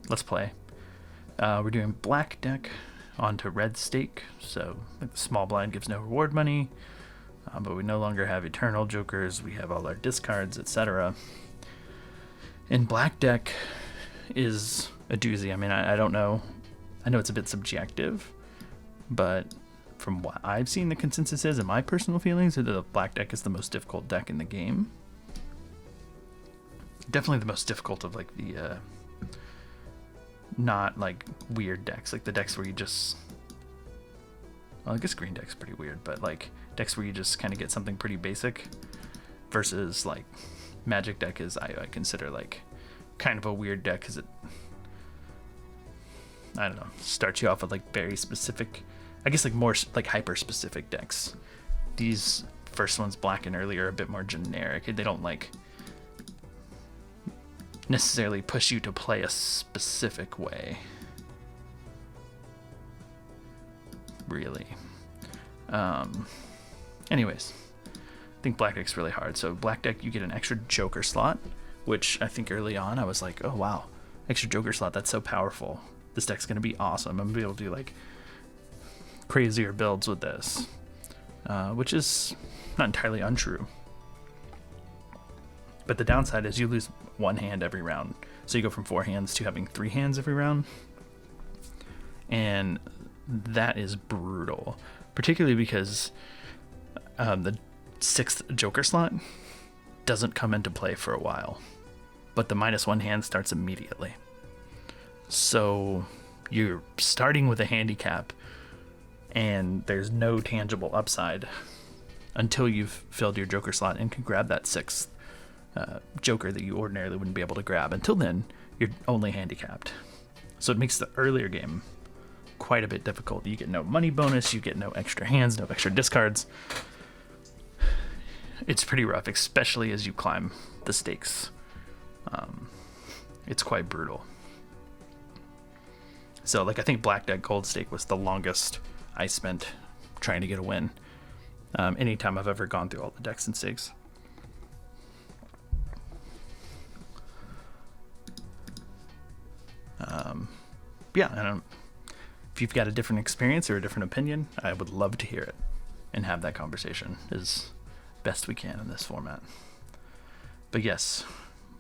let's play. We're doing black deck onto red stake, so like the small blind gives no reward money, but we no longer have eternal jokers. We have all our discards, etc. And black deck is a doozy. I mean, I don't know. I know it's a bit subjective, but from what I've seen, the consensus is, and my personal feelings, that the black deck is the most difficult deck in the game. Definitely the most difficult of like the not like weird decks, like the decks where you just, well, I guess green deck's pretty weird, but like decks where you just kind of get something pretty basic, versus like magic deck is I consider like kind of a weird deck, because it, I don't know, starts you off with like very specific, I guess like more like hyper specific decks. These first ones, black and early, are a bit more generic. They don't like necessarily push you to play a specific way, really. Anyways, I think black deck's really hard. So black deck, you get an extra joker slot, which I think early on I was like, oh wow, extra joker slot, that's so powerful. This deck's gonna be awesome. I'm gonna be able to do like crazier builds with this, which is not entirely untrue. But the downside is you lose one hand every round. So you go from 4 hands to having 3 hands every round. And that is brutal. Particularly because the 6th Joker slot doesn't come into play for a while. But the -1 hand starts immediately. So you're starting with a handicap, and there's no tangible upside until you've filled your Joker slot and can grab that 6th Joker that you ordinarily wouldn't be able to grab. Until then, you're only handicapped. So it makes the earlier game quite a bit difficult. You get no money bonus, you get no extra hands, no extra discards. It's pretty rough, especially as you climb the stakes. It's quite brutal. So like I think black deck gold stake was the longest I spent trying to get a win. Anytime I've ever gone through all the decks and stakes. Yeah, and if you've got a different experience or a different opinion, I would love to hear it and have that conversation as best we can in this format. But yes,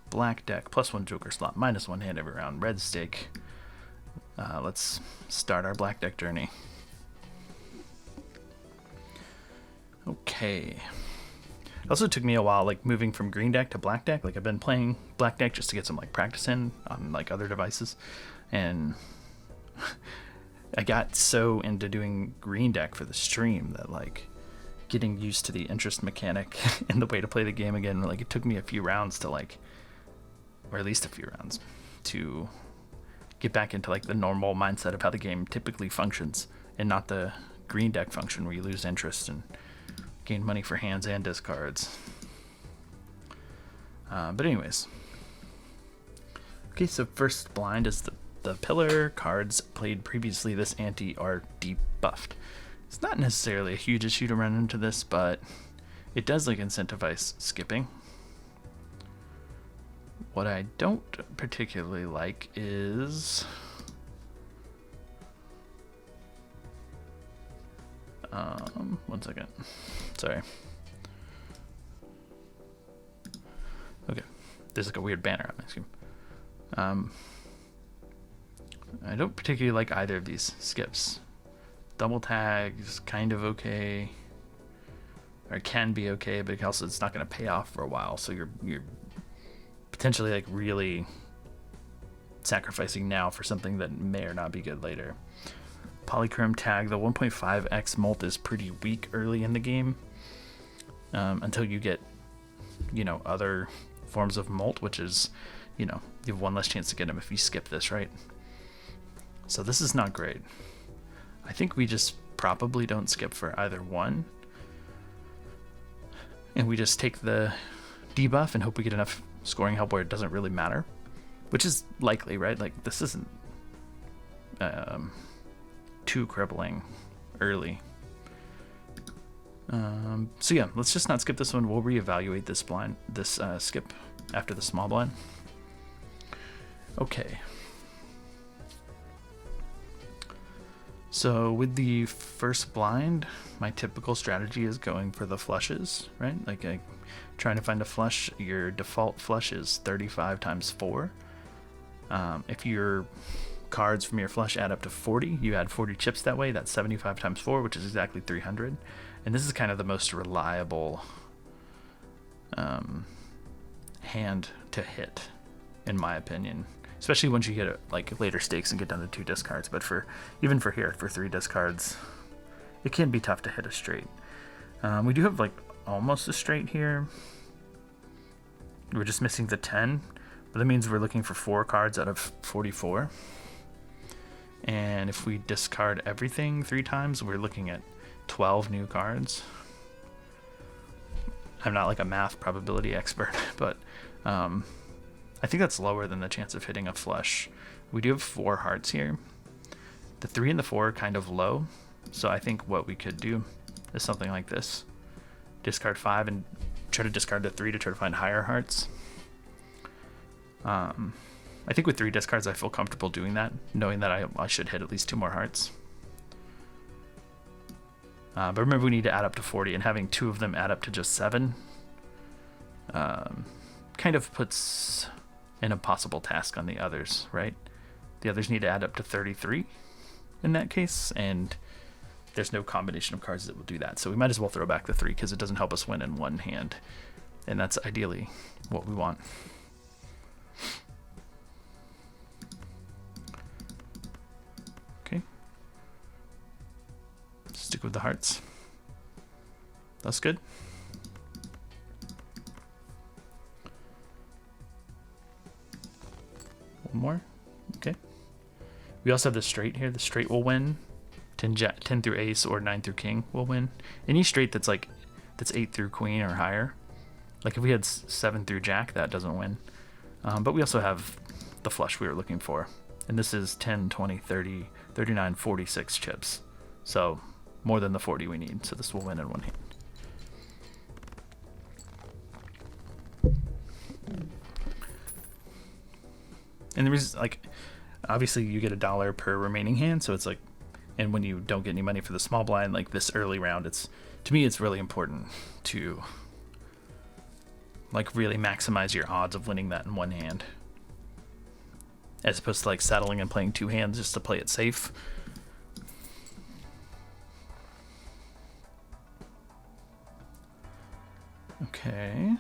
black deck, +1 joker slot, -1 hand every round, red stake. Let's start our black deck journey. Okay. It also took me a while, like moving from green deck to black deck. Like I've been playing black deck just to get some like practice in on like other devices, and I got so into doing green deck for the stream that like getting used to the interest mechanic and the way to play the game again, like it took me a few rounds to like, or at least a few rounds to get back into like the normal mindset of how the game typically functions, and not the green deck function where you lose interest and gain money for hands and discards. But anyways, okay, so first blind is the pillar. Cards played previously this ante are debuffed. It's not necessarily a huge issue to run into this, but it does like incentivize skipping. What I don't particularly like is one second. Sorry. Okay. There's like a weird banner on my screen. I don't particularly like either of these skips. Double tags, kind of okay. Or it can be okay, but also it's not going to pay off for a while, so you're potentially like really sacrificing now for something that may or not be good later. Polychrome tag, the 1.5x molt is pretty weak early in the game, until you get, other forms of molt, which is, you have one less chance to get them if you skip this, right? So this is not great. I think we just probably don't skip for either one, and we just take the debuff and hope we get enough scoring help where it doesn't really matter, which is likely, right? Like this isn't too crippling early. So yeah, let's just not skip this one. We'll reevaluate this skip after the small blind. Okay, So with the first blind, my typical strategy is going for the flushes, right? Like trying to find a flush. Your default flush is 35 times 4. If your cards from your flush add up to 40, you add 40 chips that way. That's 75 times 4, which is exactly 300. And this is kind of the most reliable hand to hit, in my opinion. Especially once you get like later stakes and get down to 2 discards. But even for here, for 3 discards, it can be tough to hit a straight. We do have like almost a straight here. We're just missing the 10, but that means we're looking for 4 cards out of 44. And if we discard everything 3 times, we're looking at 12 new cards. I'm not like a math probability expert, but I think that's lower than the chance of hitting a flush. We do have 4 hearts here. The 3 and the 4 are kind of low, so I think what we could do is something like this. Discard 5 and try to discard the 3 to try to find higher hearts. I think with 3 discards I feel comfortable doing that, knowing that I should hit at least 2 more hearts. But remember, we need to add up to 40, and having 2 of them add up to just 7 kind of puts an impossible task on the others, right? The others need to add up to 33 in that case, and there's no combination of cards that will do that. So we might as well throw back the 3 because it doesn't help us win in one hand, and that's ideally what we want. Okay. Stick with the hearts. That's good. One more. Okay. We also have the straight here. The straight will win. 10 through ace or 9 through king will win. Any straight that's 8 through queen or higher. Like if we had 7 through jack, that doesn't win. But we also have the flush we were looking for. And this is 10, 20, 30, 39, 46 chips. So more than the 40 we need. So this will win in one hand. And the reason, like, obviously you get $1 per remaining hand, so it's like, and when you don't get any money for the small blind, like this early round, to me it's really important to like really maximize your odds of winning that in one hand, as opposed to like settling and playing 2 hands just to play it safe. Okay.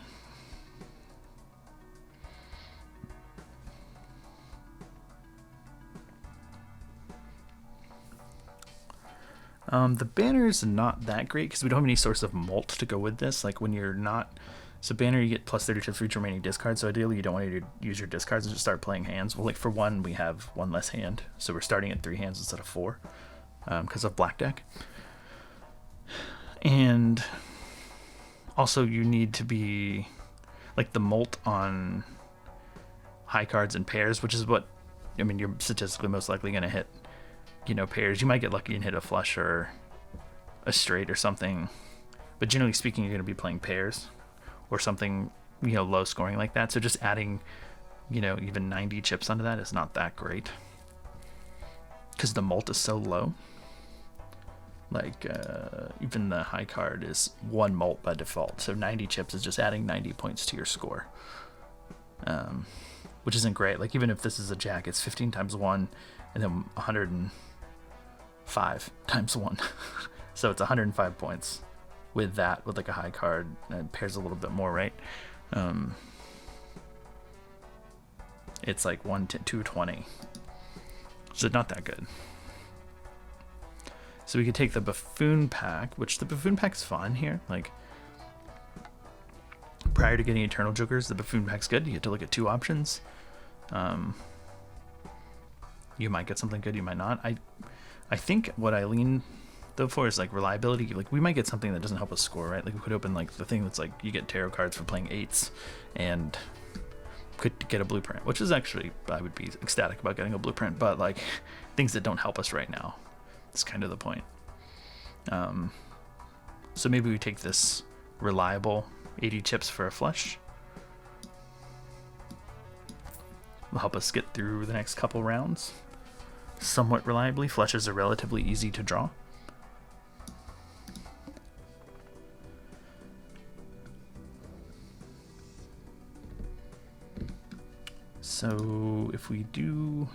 The banner's not that great because we don't have any source of mult to go with this. Like when you're not, so banner you get plus 30 chips for each remaining discard. So ideally you don't want to use your discards and just start playing hands. Well, like for 1 we have 1 less hand, so we're starting at 3 hands instead of 4 because of black deck. And also you need to be like the mult on high cards and pairs, which is what, I mean, you're statistically most likely going to hit, you know, pairs. You might get lucky and hit a flush or a straight or something, but generally speaking you're going to be playing pairs or something, you know, low scoring like that. So just adding, you know, even 90 chips onto that is not that great because the mult is so low. Like even the high card is 1 mult by default, so 90 chips is just adding 90 points to your score, which isn't great. Like even if this is a jack, it's 15 times 1 and then 105 times 1 so it's 105 points with that, with like a high card, and pairs a little bit more, right? It's like 220, so not that good. So we could take the buffoon pack, which the buffoon pack is fun here. Like prior to getting eternal jokers, the buffoon pack's good. You get to look at 2 options. You might get something good, you might not. I think what I lean though for is like reliability. Like we might get something that doesn't help us score, right? Like we could open like the thing that's like you get tarot cards for playing 8s and could get a blueprint, which is actually, I would be ecstatic about getting a blueprint, but like things that don't help us right now. That's kind of the point. So maybe we take this reliable 80 chips for a flush. Will help us get through the next couple rounds. somewhat reliably. Flushes are relatively easy to draw. So if we do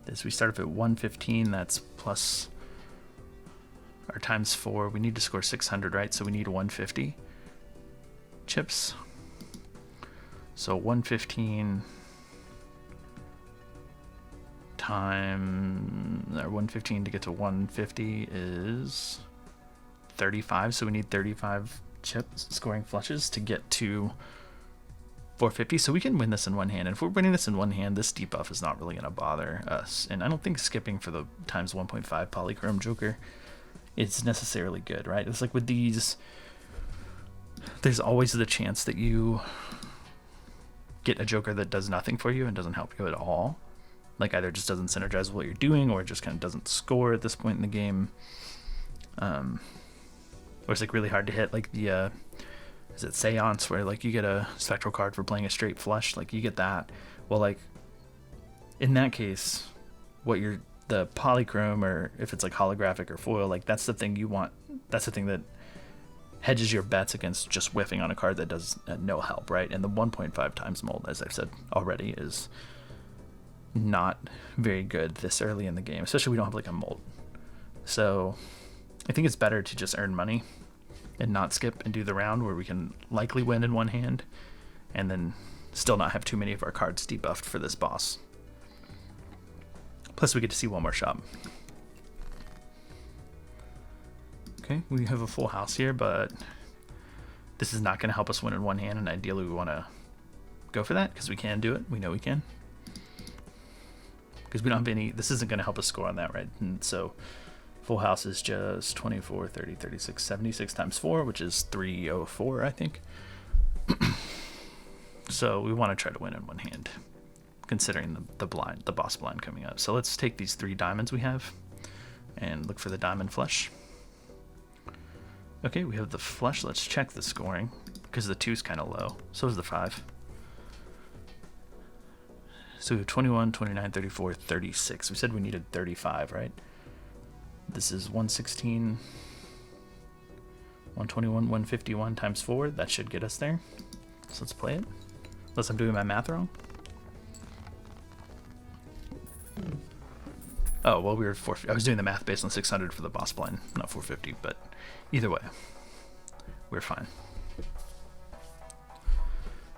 this, we start off at 115, that's plus our times 4. We need to score 600, right? So we need 150 chips. So 115 times, or 115 to get to 150 is 35. So we need 35 chips scoring flushes to get to 450. So we can win this in one hand. And if we're winning this in one hand, this debuff is not really going to bother us. And I don't think skipping for the times 1.5 polychrome joker is necessarily good, right? It's like with these, there's always the chance that you get a joker that does nothing for you and doesn't help you at all. Like either just doesn't synergize with what you're doing, or it just kind of doesn't score at this point in the game. Or it's like really hard to hit, like the is it Seance, where like you get a spectral card for playing a straight flush, like you get that. Well, like in that case, what you're, the polychrome, or if it's like holographic or foil, like that's the thing you want. That's the thing that hedges your bets against just whiffing on a card that does no help, right? And the 1.5 times mold, as I've said already, is not very good this early in the game, especially we don't have like a mold. So I think it's better to just earn money and not skip and do the round where we can likely win in one hand and then still not have too many of our cards debuffed for this boss. Plus we get to see one more shop. Okay, we have a full house here, but this is not going to help us win in one hand, and ideally we want to go for that because we can do it. We know we can. Because we don't have any, this isn't going to help us score on that, right? And so full house is just 24, 30, 36, 76 times 4, which is 304, I think. So we want to try to win in one hand, considering the blind, the boss blind coming up. So let's take these 3 diamonds we have and look for the diamond flush. Okay, we have the flush. Let's check the scoring because the 2 is kind of low. So is the 5. So we have 21, 29, 34, 36. We said we needed 35, right? This is 116, 121, 151 times 4. That should get us there. So let's play it. Unless I'm doing my math wrong. Oh, well, we were 450. I was doing the math based on 600 for the boss blind, not 450, but either way, we're fine.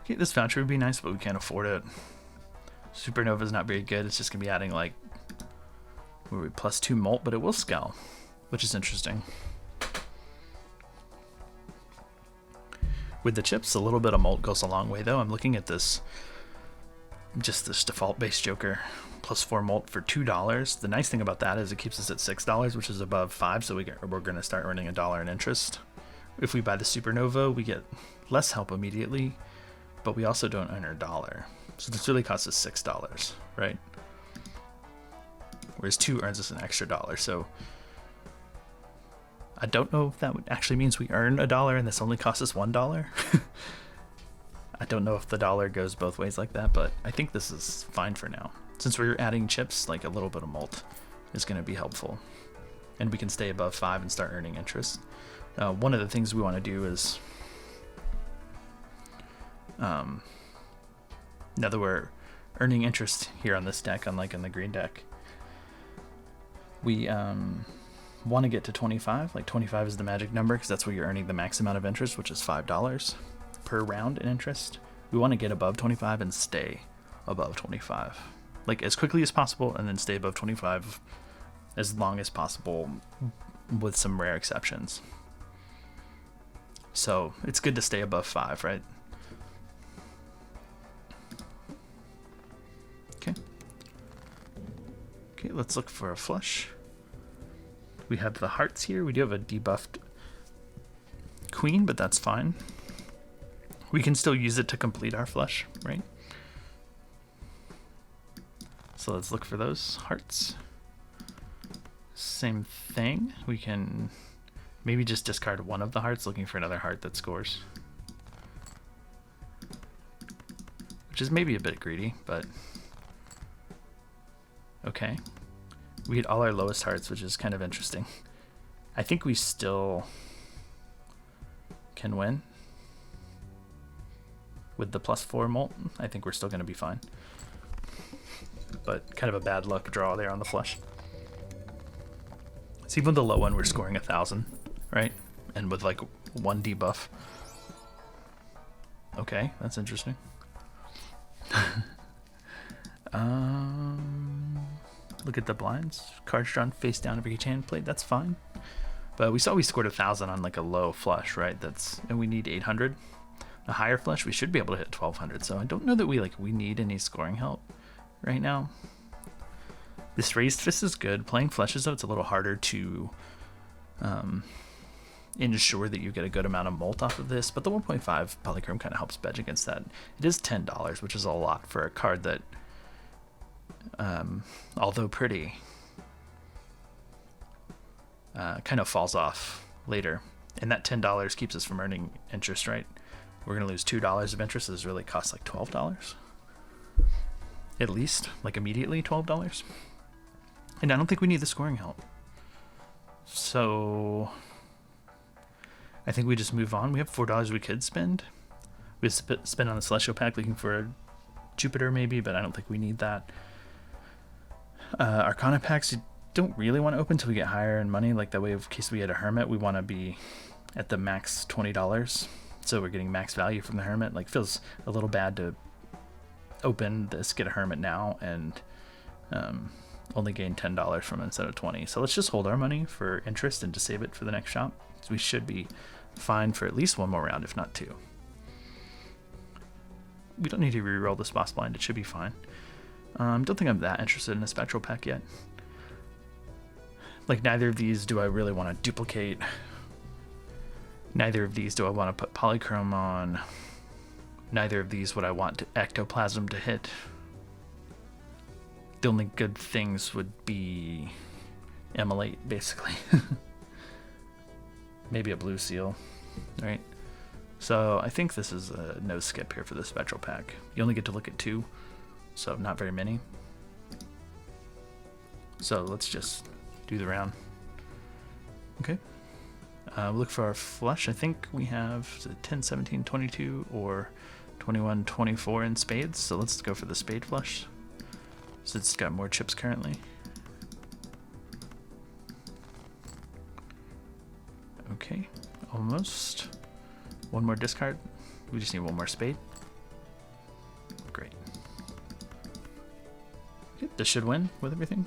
Okay, this voucher would be nice, but we can't afford it. Supernova is not very good. It's just going to be adding like, where we +2 molt, but it will scale, which is interesting. With the chips, a little bit of molt goes a long way, though. I'm looking at this, just this default base joker, +4 molt for $2. The nice thing about that is it keeps us at $6, which is above 5, so we're going to start earning $1 in interest. If we buy the Supernova, we get less help immediately, but we also don't earn $1. So this really costs us $6, right? Whereas 2 earns us an extra $1. So I don't know if that actually means we earn $1 and this only costs us $1. I don't know if the dollar goes both ways like that, but I think this is fine for now. Since we're adding chips, like a little bit of molt is going to be helpful. And we can stay above 5 and start earning interest. One of the things we want to do is, now that we're earning interest here on this deck, unlike in the green deck, we want to get to 25. Like 25 is the magic number because that's where you're earning the max amount of interest, which is $5 per round in interest. We want to get above 25 and stay above 25. Like as quickly as possible, and then stay above 25 as long as possible, with some rare exceptions. So it's good to stay above 5, right? Okay. Okay, let's look for a flush. We have the hearts here. We do have a debuffed queen, but that's fine. We can still use it to complete our flush, right? So let's look for those hearts. Same thing. We can maybe just discard one of the hearts, looking for another heart that scores. Which is maybe a bit greedy, but okay. We hit all our lowest hearts, which is kind of interesting. I think we still can win with the +4 molt. I think we're still going to be fine. But kind of a bad luck draw there on the flush. So even the low one, we're scoring 1,000, right? And with like 1 debuff. Okay, that's interesting. Look at the blinds. Cards drawn face down every each hand played. That's fine. But we saw we scored 1,000 on like a low flush, right? And we need 800. A higher flush, we should be able to hit 1,200. So I don't know that we need any scoring help right now. This raised fist is good. Playing flushes though, it's a little harder to ensure that you get a good amount of molt off of this. But the 1.5 polychrome kind of helps hedge against that. It is $10, which is a lot for a card that, although pretty, kind of falls off later. And that $10 keeps us from earning interest, right? We're going to lose $2 of interest. This really costs like $12. At least, like immediately $12. And I don't think we need the scoring help. So I think we just move on. We have $4 we could spend. We spend on the Celestial Pack looking for a Jupiter maybe, but I don't think we need that. Arcana packs you don't really want to open until we get higher in money. Like that way, in case we had a Hermit, we want to be at the max $20. So we're getting max value from the Hermit. Like feels a little bad to open this, get a Hermit now, and only gain $10 from it instead of 20. So let's just hold our money for interest and just save it for the next shop. So we should be fine for at least 1 more round, if not 2. We don't need to reroll this boss blind. It should be fine. Don't think I'm that interested in a spectral pack yet. Like neither of these do I really want to duplicate. Neither of these do I want to put polychrome on. Neither of these would I want ectoplasm to hit. The only good things would be Emulate, basically. Maybe a blue seal, right? So I think this is a no skip here for the spectral pack. You only get to look at 2, so not very many. So let's just do the round. Okay. We'll look for our flush. I think we have 10, 17, 22, or 21, 24 in spades. So let's go for the spade flush, since it's got more chips currently. Okay, almost. 1 more discard. We just need 1 more spade. Great. Okay, this should win with everything.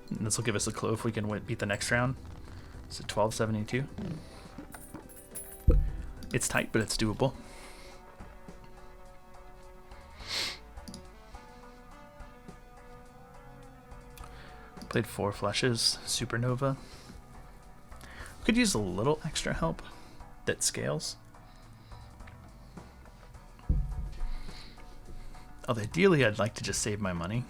And this will give us a clue if we can beat the next round. So 1272. It's tight, but it's doable. Played 4 flushes, supernova. Could use a little extra help that scales. Although ideally I'd like to just save my money.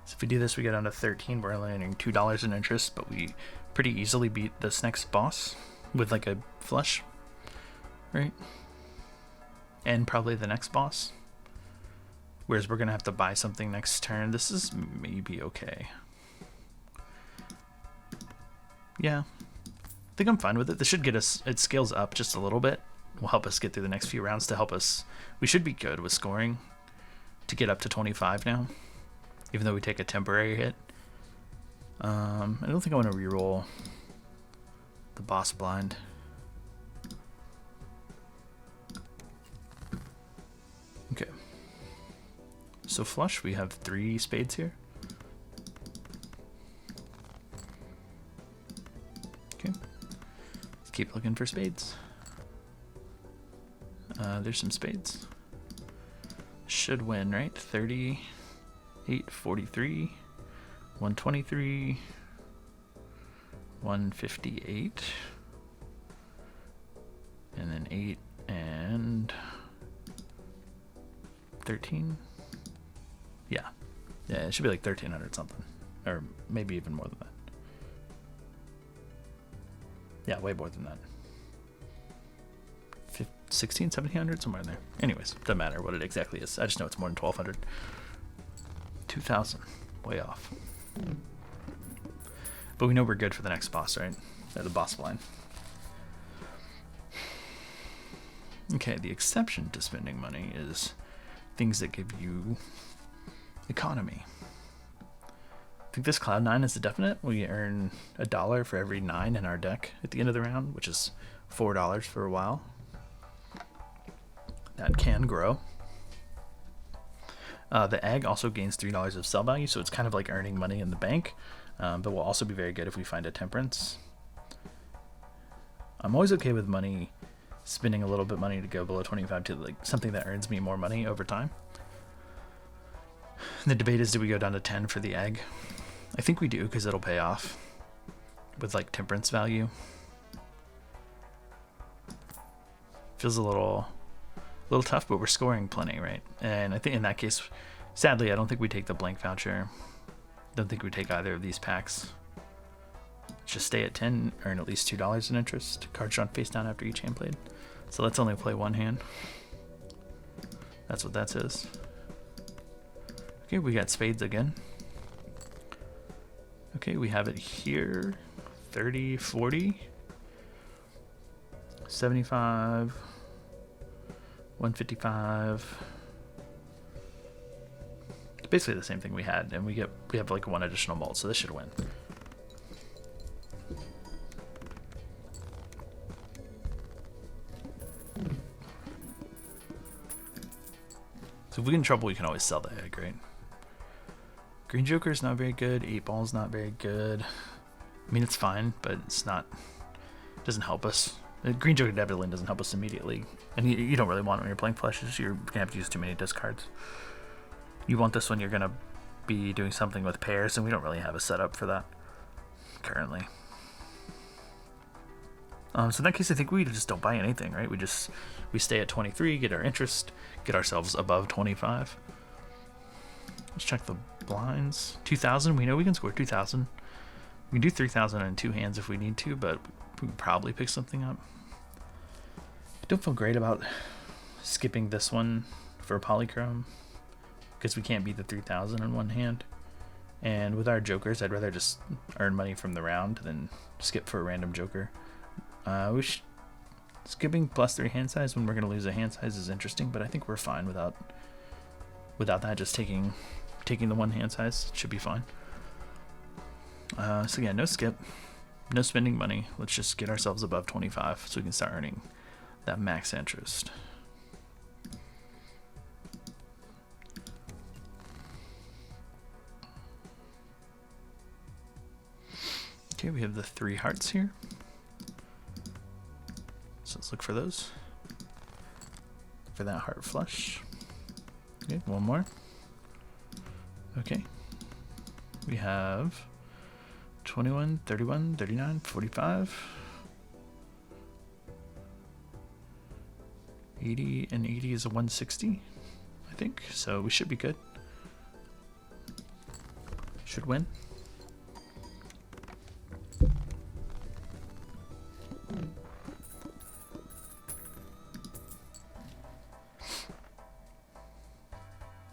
So if we do this, we get down to 13. We're only earning $2 in interest, but we pretty easily beat this next boss with like a flush, right? And probably the next boss. Whereas we're gonna have to buy something next turn. This is maybe okay. Yeah, I think I'm fine with it. This should get us, it scales up just a little bit. Will help us get through the next few rounds to help us. We should be good with scoring to get up to 25 now, even though we take a temporary hit. I don't think I want to reroll the boss blind. Okay. So flush, we have 3 spades here. Okay. Let's keep looking for spades. There's some spades. Should win, right? 38, 43, 123, 158, and then 8 and 13. Yeah, it should be like 1300 something, or maybe even more than that. Yeah, way more than that. 16, 1700, somewhere in there. Anyways, doesn't matter what it exactly is. I just know it's more than 1200. 2000, way off. But we know we're good for the next boss, right? Or the boss line. Okay, the exception to spending money is things that give you economy. I think this Cloud 9 is a definite. We earn $1 for every 9 in our deck at the end of the round, which is $4 for a while. That can grow. The egg also gains $3 of sell value, so it's kind of like earning money in the bank, but will also be very good if we find a Temperance. I'm always okay with money, spending a little bit of money to go below 25 to like something that earns me more money over time. The debate is, do we go down to 10 for the egg? I think we do, because it'll pay off with like Temperance value. Feels a little tough, but we're scoring plenty, right? And I think in that case, sadly, I don't think we take the blank voucher. Don't think we take either of these packs. Just stay at 10, earn at least $2 in interest. Cards drawn face down after each hand played. So let's only play one hand. That's what that says. Okay, we got spades again. Okay, we have it here. 30, 40, 75, 155. It's basically the same thing we had, and we have like one additional mult, so this should win. So if we get in trouble, we can always sell the egg, right? Green Joker is not very good. 8 Ball's not very good. I mean, it's fine, but it's not. It doesn't help us. The Green Joker definitely doesn't help us immediately, and you don't really want it when you're playing flushes. You're gonna have to use too many discards. You want this when you're gonna be doing something with pairs, and we don't really have a setup for that currently. So in that case, I think we just don't buy anything, right? We stay at 23, get our interest, get ourselves above 25. Let's check the blinds. 2,000. We know we can score 2,000. We can do 3,000 in 2 hands if we need to, but we can probably pick something up. I don't feel great about skipping this one for Polychrome because we can't beat the 3,000 in one hand. And with our jokers, I'd rather just earn money from the round than skip for a random joker. Skipping +3 hand size when we're going to lose a hand size is interesting, but I think we're fine without that. Just taking the one hand size should be fine. So yeah, no skip, no spending money. Let's just get ourselves above 25 so we can start earning that max interest. Okay, we have the 3 hearts here. So let's look for those. For that heart flush. Okay, one more. Okay. We have 21, 31, 39, 45. 80, and 80 is a 160, I think. So we should be good. Should win.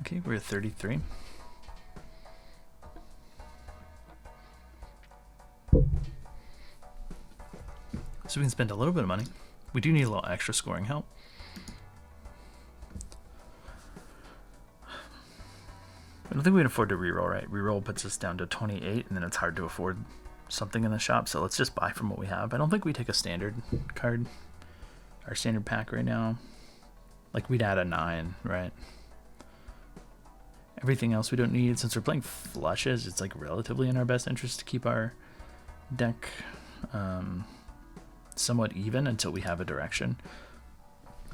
Okay, we're at 33. So we can spend a little bit of money. We do need a little extra scoring help. I don't think we can afford to reroll, right? Reroll puts us down to 28, and then it's hard to afford something in the shop, so let's just buy from what we have. I don't think we take a standard card, our standard pack right now. Like, we'd add a 9, right? Everything else we don't need. Since we're playing flushes, it's like relatively in our best interest to keep our deck somewhat even until we have a direction.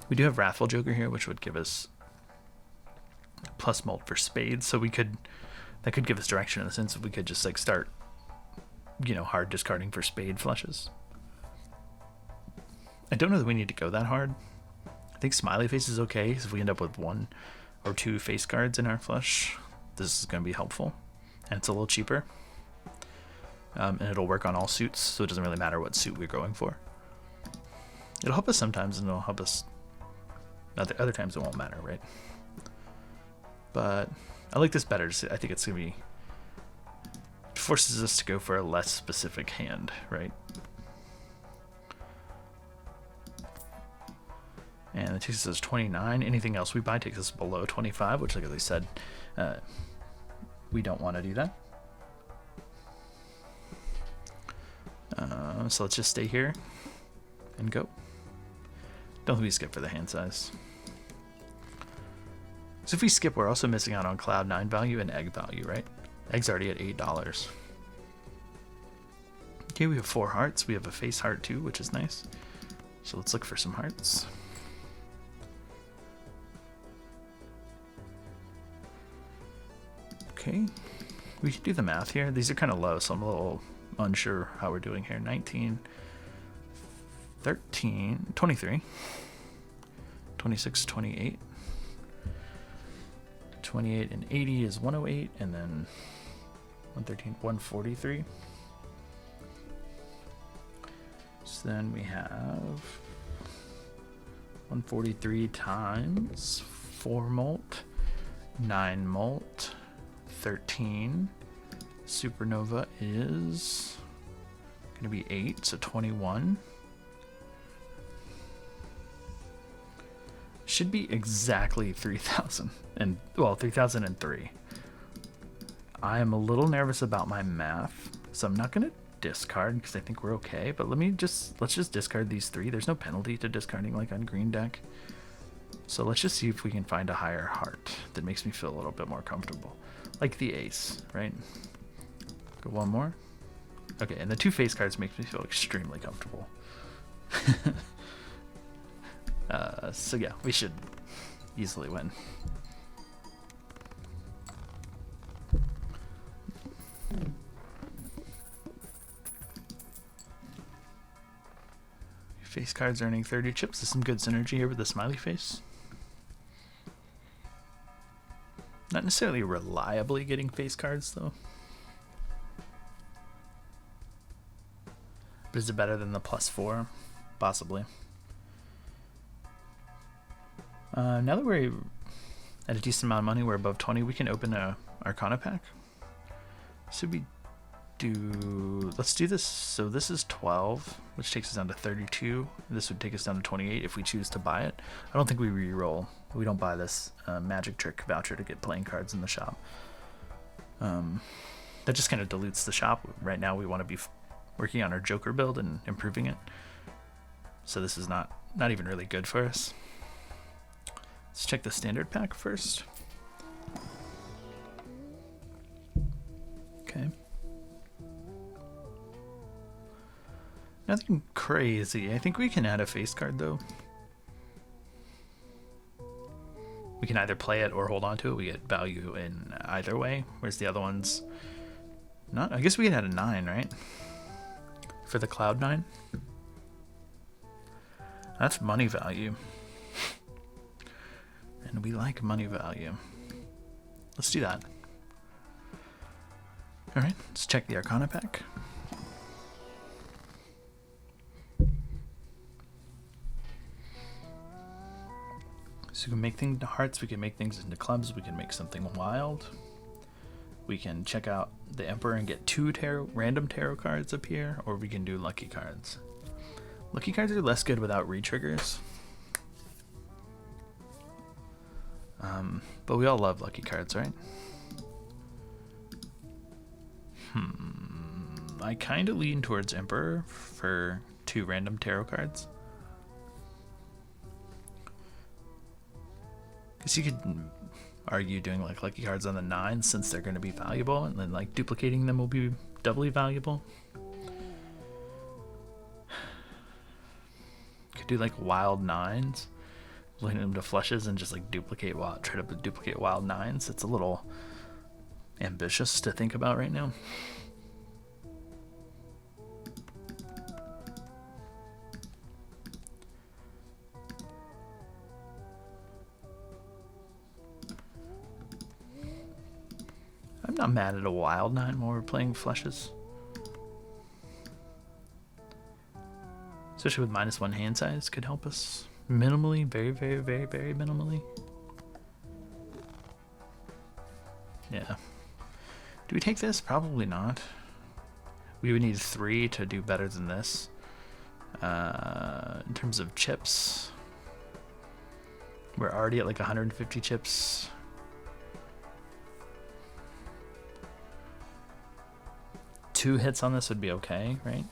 We do have Wrathful Joker here, which would give us plus mult for spades, so that could give us direction in the sense that we could just like start, hard discarding for spade flushes. I don't know that we need to go that hard. I think Smiley Face is okay, because if we end up with 1 or 2 face cards in our flush, this is going to be helpful, and it's a little cheaper. and it'll work on all suits, so it doesn't really matter what suit we're going for. It'll help us sometimes, and it'll help us other times. It won't matter, right? But I like this better. I think it's gonna be, it forces us to go for a less specific hand, right? And it takes us 29. Anything else we buy takes us below 25, which, like I said, we don't want to do that. So let's just stay here and go. Don't think we skip for the hand size. So if we skip, we're also missing out on Cloud 9 value and Egg value, right? Egg's already at $8. Okay, we have 4 hearts. We have a face heart too, which is nice. So let's look for some hearts. Okay, we can do the math here. These are kind of low, so I'm a little unsure how we're doing here. 19, 13, 23, 26, 28. 28 and 80 is 108, and then 113, 143. So then we have 143 times 4 molt, 9 molt, 13. Supernova is going to be 8, so 21. Should be exactly 3,000, and well, 3,003. I am a little nervous about my math, so I'm not going to discard because I think we're okay. But let's just discard these 3. There's no penalty to discarding like on green deck. So let's just see if we can find a higher heart that makes me feel a little bit more comfortable, like the ace, right? Go one more. Okay, and the 2 face cards makes me feel extremely comfortable. So yeah, we should easily win. Face cards earning 30 chips. There's some good synergy here with the smiley face. Not necessarily reliably getting face cards though. But is it better than the +4? Possibly. Now that we're at a decent amount of money, we're above 20, we can open a Arcana pack. So let's do this. So this is 12, which takes us down to 32. This would take us down to 28 if we choose to buy it. I don't think we re-roll. We don't buy this magic trick voucher to get playing cards in the shop. That just kind of dilutes the shop. Right now we want to be working on our Joker build and improving it. So this is not even really good for us. Let's check the standard pack first. Okay. Nothing crazy. I think we can add a face card though. We can either play it or hold on to it. We get value in either way. Whereas the other ones, not. I guess we can add a 9, right? For the Cloud 9. That's money value. And we like money value. Let's do that. Alright, let's check the Arcana pack. So we can make things into hearts, we can make things into clubs, we can make something wild. We can check out the Emperor and get 2 random tarot cards up here, or we can do lucky cards. Lucky cards are less good without re-triggers. But we all love lucky cards, right? I kind of lean towards Emperor for 2 random tarot cards. Because you could argue doing like lucky cards on the 9 since they're going to be valuable, and then like duplicating them will be doubly valuable. Could do like wild 9s, link them to flushes and just like try to duplicate wild 9s. It's a little ambitious to think about right now. I'm not mad at a wild 9 while we're playing flushes. Especially with -1 hand size could help us minimally, very, very, very, very minimally. Yeah. Do we take this? Probably not. We would need 3 to do better than this. In terms of chips, we're already at like 150 chips. Two hits on this would be okay, right?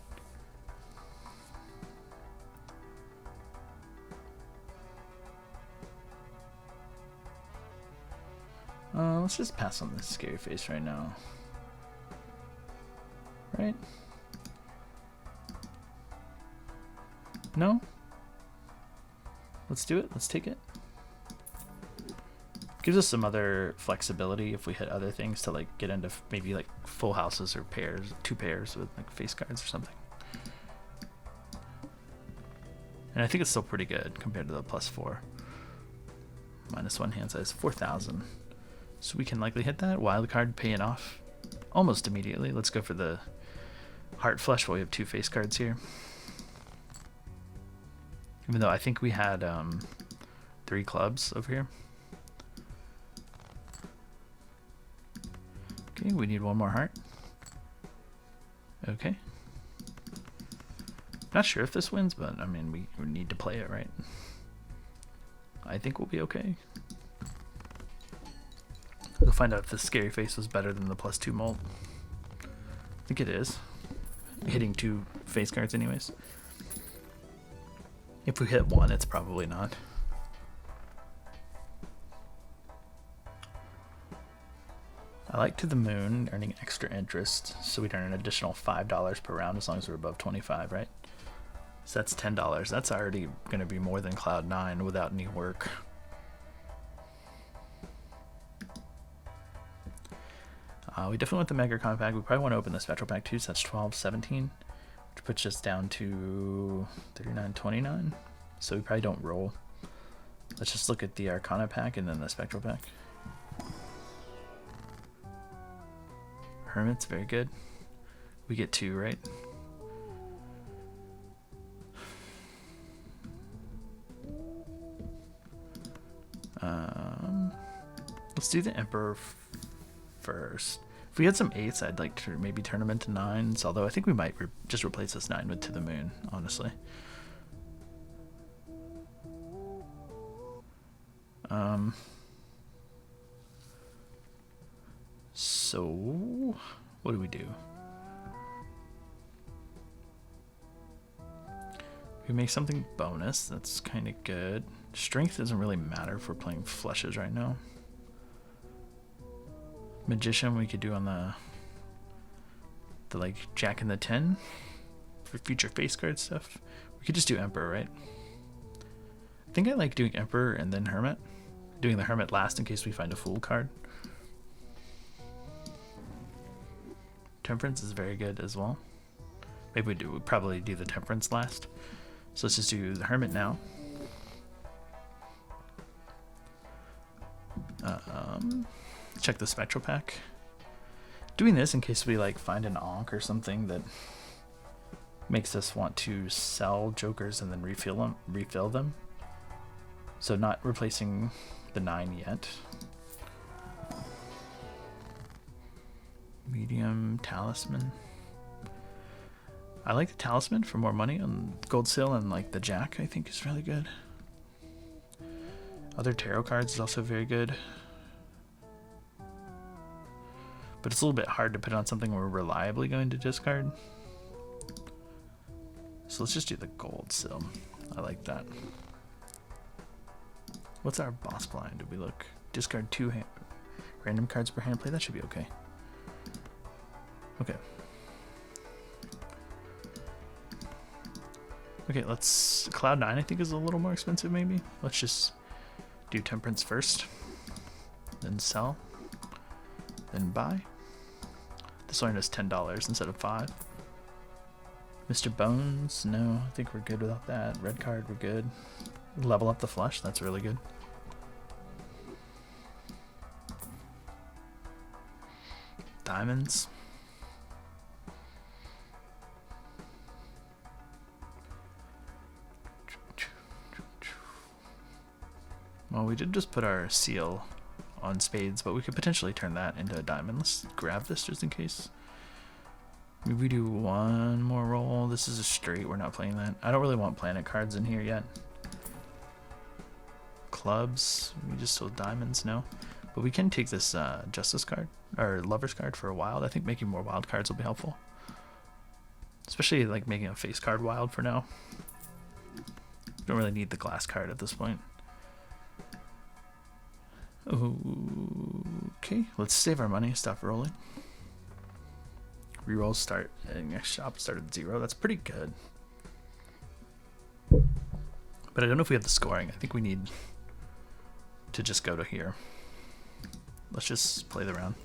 Let's just pass on this scary face right now. Right? No? Let's do it. Let's take it. Gives us some other flexibility if we hit other things to like get into maybe like full houses or pairs, 2 pairs with like face cards or something. And I think it's still pretty good compared to the +4. -1 hand size, 4,000. So we can likely hit that. Wild card paying off almost immediately. Let's go for the heart flush while we have 2 face cards here. Even though I think we had 3 clubs over here. Okay, we need 1 more heart. Okay. Not sure if this wins, but I mean, we need to play it, right? I think we'll be okay. We'll find out if the scary face was better than the +2 molt. I think it is. Hitting 2 face cards anyways. If we hit 1, it's probably not. I like To the Moon, earning extra interest, so we'd earn an additional $5 per round as long as we're above 25, right? So that's $10. That's already going to be more than Cloud 9 without any work. We definitely want the Mega Compact. We probably want to open the Spectral Pack too, so that's 12, 17, which puts us down to 39, 29. So we probably don't roll. Let's just look at the Arcana Pack and then the Spectral Pack. Hermit's very good. We get 2, right? Let's do the Emperor first. If we had some 8s, I'd like to maybe turn them into 9s, although I think we might just replace this 9 with To the Moon, honestly. So, what do we do? We make something bonus, that's kind of good. Strength doesn't really matter if we're playing flushes right now. Magician we could do on the like Jack and the 10 for future face card stuff. We could just do Emperor, right? I think I like doing Emperor and then Hermit. Doing the Hermit last in case we find a Fool card. Temperance is very good as well. Maybe we'd probably do the Temperance last. So let's just do the Hermit now. Check the Spectral Pack. Doing this in case we like find an Ankh or something that makes us want to sell Jokers and then refill them. So not replacing the 9 yet. Medium Talisman. I like the Talisman for more money on Gold Seal, and like the Jack I think is really good. Other tarot cards is also very good. But it's a little bit hard to put on something we're reliably going to discard. So let's just do the Gold Seal. I like that. What's our boss blind? Did we look? Discard 2 random cards per hand play. That should be okay. Okay. Okay, let's... Cloud 9 I think is a little more expensive maybe. Let's just do Temperance first. Then sell. Then buy. This one is $10 instead of 5. Mr. Bones, no, I think we're good without that. Red card, we're good. Level up the flush, that's really good. Diamonds. Well, we did just put our seal on spades, but we could potentially turn that into a diamond. Let's grab this just in case. Maybe we do one more roll. This is a straight. We're not playing that. I don't really want planet cards in here yet. Clubs. We just sold diamonds. No. But we can take this justice card, or lover's card for a wild. I think making more wild cards will be helpful. Especially like making a face card wild for now. Don't really need the glass card at this point. Okay, let's save our money, stop rolling. Rerolls start, and next shop start at 0. That's pretty good. But I don't know if we have the scoring. I think we need to just go to here. Let's just play the round.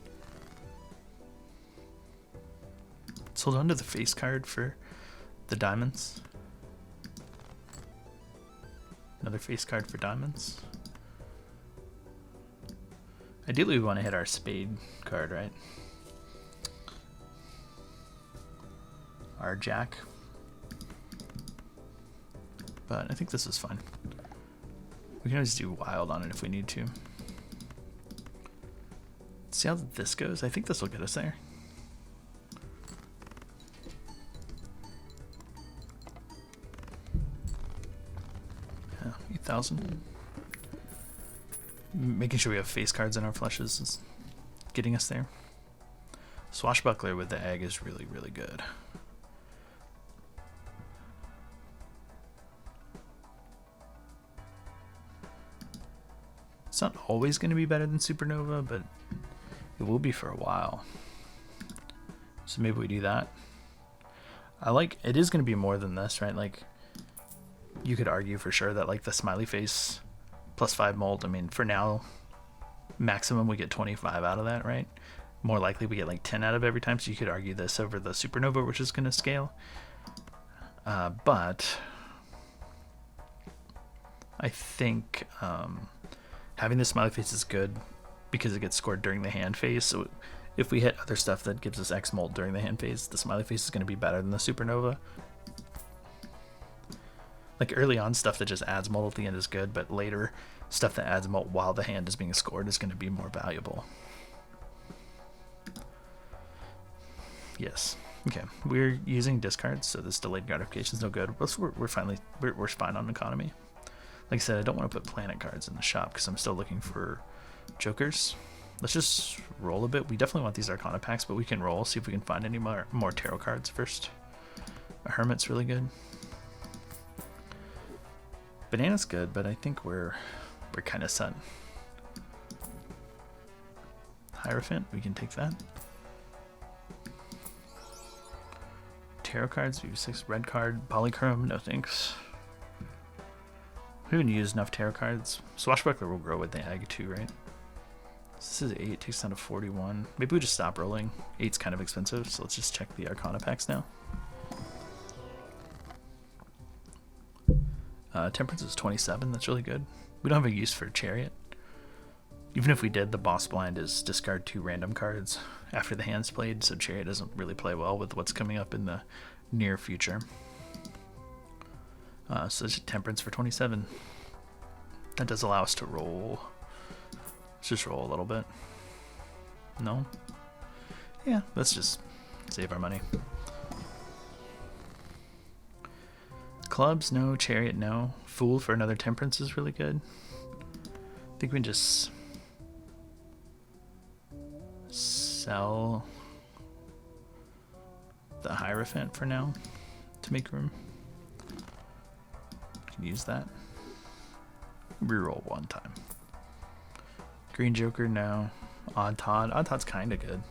Let's hold on to the face card for the diamonds. Another face card for diamonds. Ideally, we want to hit our spade card, right? Our jack. But I think this is fine. We can always do wild on it if we need to. Let's see how this goes. I think this will get us there. Yeah, 8,000. Making sure we have face cards in our flushes is getting us there. Swashbuckler with the egg is really, really good. It's not always going to be better than Supernova, but it will be for a while. So maybe we do that. I like, it is going to be more than this, right? Like, you could argue for sure that like the smiley face +5 mold, I mean, for now, maximum we get 25 out of that, right? More likely we get like 10 out of every time, so you could argue this over the Supernova, which is going to scale. But I think having the smiley face is good because it gets scored during the hand phase. So if we hit other stuff that gives us X mold during the hand phase, the smiley face is going to be better than the Supernova. Like early on stuff that just adds mold at the end is good, but later stuff that adds mold while the hand is being scored is going to be more valuable. Yes. Okay. We're using discards, so this delayed gratification is no good. We're fine on economy. Like I said, I don't want to put planet cards in the shop because I'm still looking for jokers. Let's just roll a bit. We definitely want these Arcana packs, but we can roll, see if we can find any more tarot cards first. A Hermit's really good. Banana's good, but I think we're kind of set. Hierophant, we can take that. Tarot cards, V6, red card, polychrome, no thanks. We haven't used enough tarot cards. Swashbuckler will grow with the egg too, right? This is 8, takes down to 41. Maybe we just stop rolling. 8's kind of expensive, so let's just check the Arcana packs now. Temperance is 27, that's really good. We don't have a use for Chariot. Even if we did, the boss blind is discard 2 random cards after the hand's played, so Chariot doesn't really play well with what's coming up in the near future. So it's Temperance for 27. That does allow us to roll. Let's just roll a little bit. No? Yeah, let's just save our money. Clubs, no. Chariot, no. Fool for another Temperance is really good. I think we can just sell the Hierophant for now to make room. Can use that. Reroll one time. Green Joker, no. Odd Todd. Odd Todd's kind of good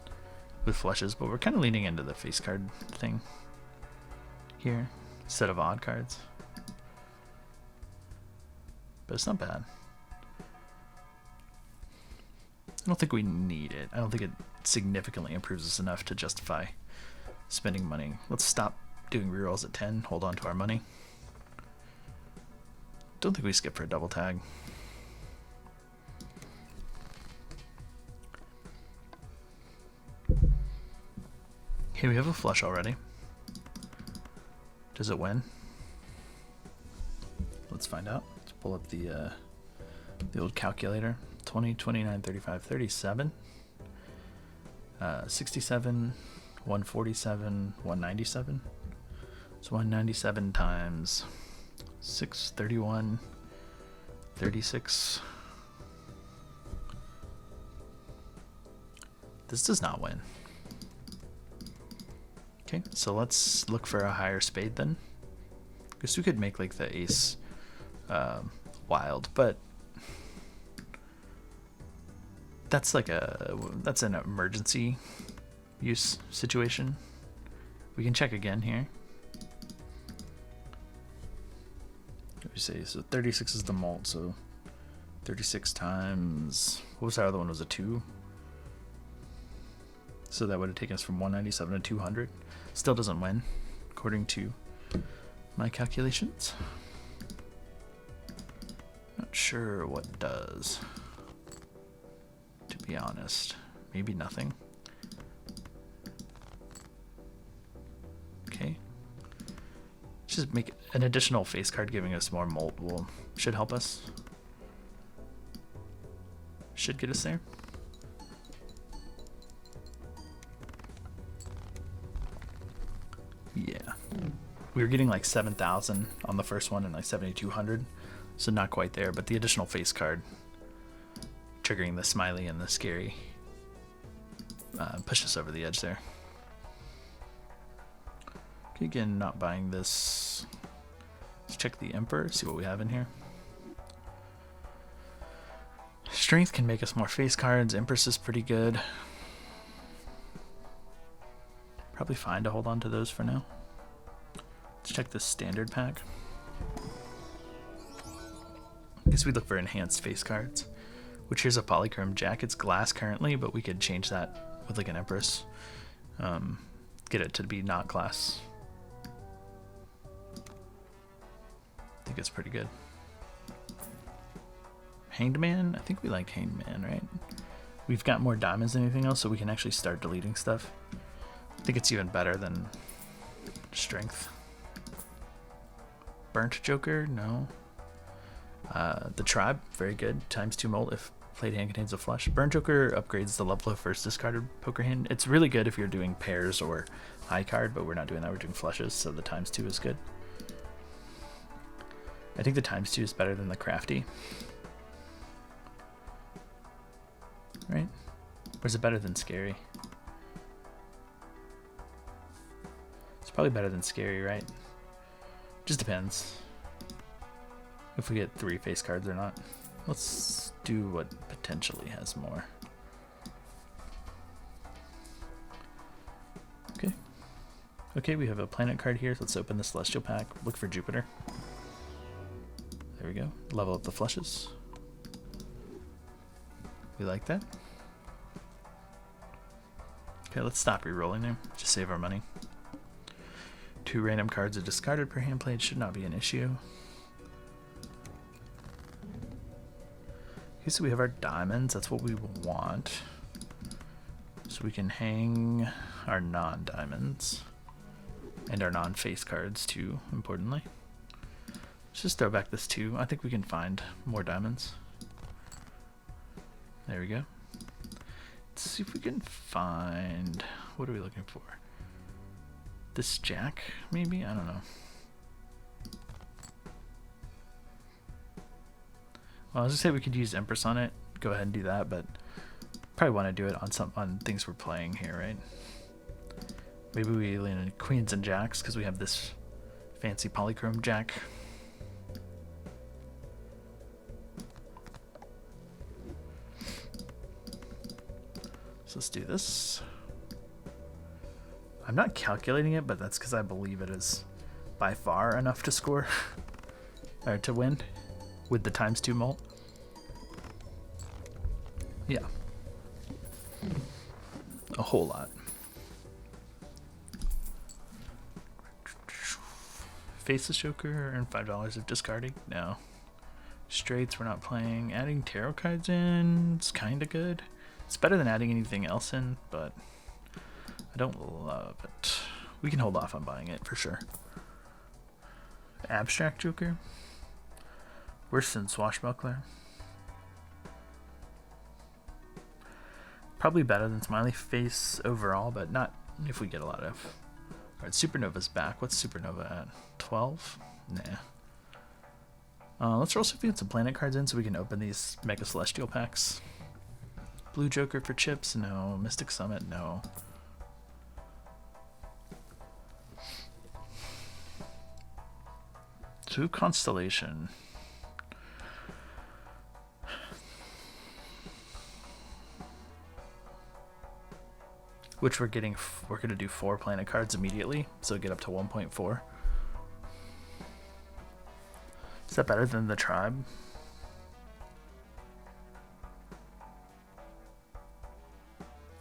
with flushes, but we're kind of leaning into the face card thing here instead of odd cards. But it's not bad. I don't think we need it. I don't think it significantly improves us enough to justify spending money. Let's stop doing rerolls at 10. Hold on to our money. Don't think we skip for a double tag. Okay, we have a flush already. Does it win? Let's find out. Let's pull up the The old calculator. 20, 29, 35, 37. 67, 147, 197. So 197 times 6, 31, 36. This does not win. Okay, so let's look for a higher spade then. Guess we could make like the ace wild, but that's an emergency use situation. We can check again here. Let me see. So 36 is the mult, so 36 times, what was our other one? Was a 2? So that would have taken us from 197 to 200. Still doesn't win, according to my calculations. Not sure what does, to be honest. Maybe nothing. Okay. Just make an additional face card giving us more mult should help us. Should get us there. Yeah. We were getting like 7,000 on the first one and like 7,200. So not quite there, but the additional face card triggering the smiley and the scary push us over the edge there. Okay, again, not buying this. Let's check the Emperor, see what we have in here. Strength can make us more face cards. Empress is pretty good. Probably fine to hold on to those for now. Let's check the standard pack. I guess we look for enhanced face cards, which here's a polychrome jack. It's glass currently, but we could change that with like an Empress. Get it to be not glass. I think it's pretty good. Hanged Man? I think we like Hanged Man, right? We've got more diamonds than anything else, so we can actually start deleting stuff. I think it's even better than Strength. Burnt Joker? No. The Tribe, very good. ×2 mult if played hand contains a flush. Burnt Joker upgrades the level of first discarded poker hand. It's really good if you're doing pairs or high card, but we're not doing that. We're doing flushes, so the ×2 is good. I think the ×2 is better than the Crafty. Right? Or is it better than Scary? It's probably better than Scary, right? Just depends if we get 3 face cards or not. Let's do what potentially has more. Okay. Okay, we have a planet card here. Let's open the Celestial pack. Look for Jupiter. There we go. Level up the flushes. We like that. Okay, let's stop re-rolling there. Just save our money. 2 random cards are discarded per hand played. Should not be an issue. Okay, so we have our diamonds. That's what we want. So we can hang our non-diamonds. And our non-face cards too, importantly. Let's just throw back this 2. I think we can find more diamonds. There we go. Let's see if we can find... What are we looking for? This jack, maybe? I don't know. Well, I was gonna say we could use Empress on it. Go ahead and do that, but probably want to do it on things we're playing here, right? Maybe we lean in queens and jacks because we have this fancy polychrome jack. So let's do this. I'm not calculating it, but that's because I believe it is by far enough to score or to win with the ×2 mult. Yeah. A whole lot. Faceless Joker, earn $5 of discarding. No. Straights we're not playing. Adding tarot cards in, it's kind of good. It's better than adding anything else in, but I don't love it. We can hold off on buying it for sure. Abstract Joker. Worse than Swashbuckler. Probably better than Smiley Face overall, but not if we get a lot of. Alright, Supernova's back. What's Supernova at? 12? Nah. Let's also get some planet cards in so we can open these Mega Celestial packs. Blue Joker for chips? No. Mystic Summit? No. Two Constellation. Which we're going to do 4 planet cards immediately, so get up to 1.4. Is that better than the Tribe?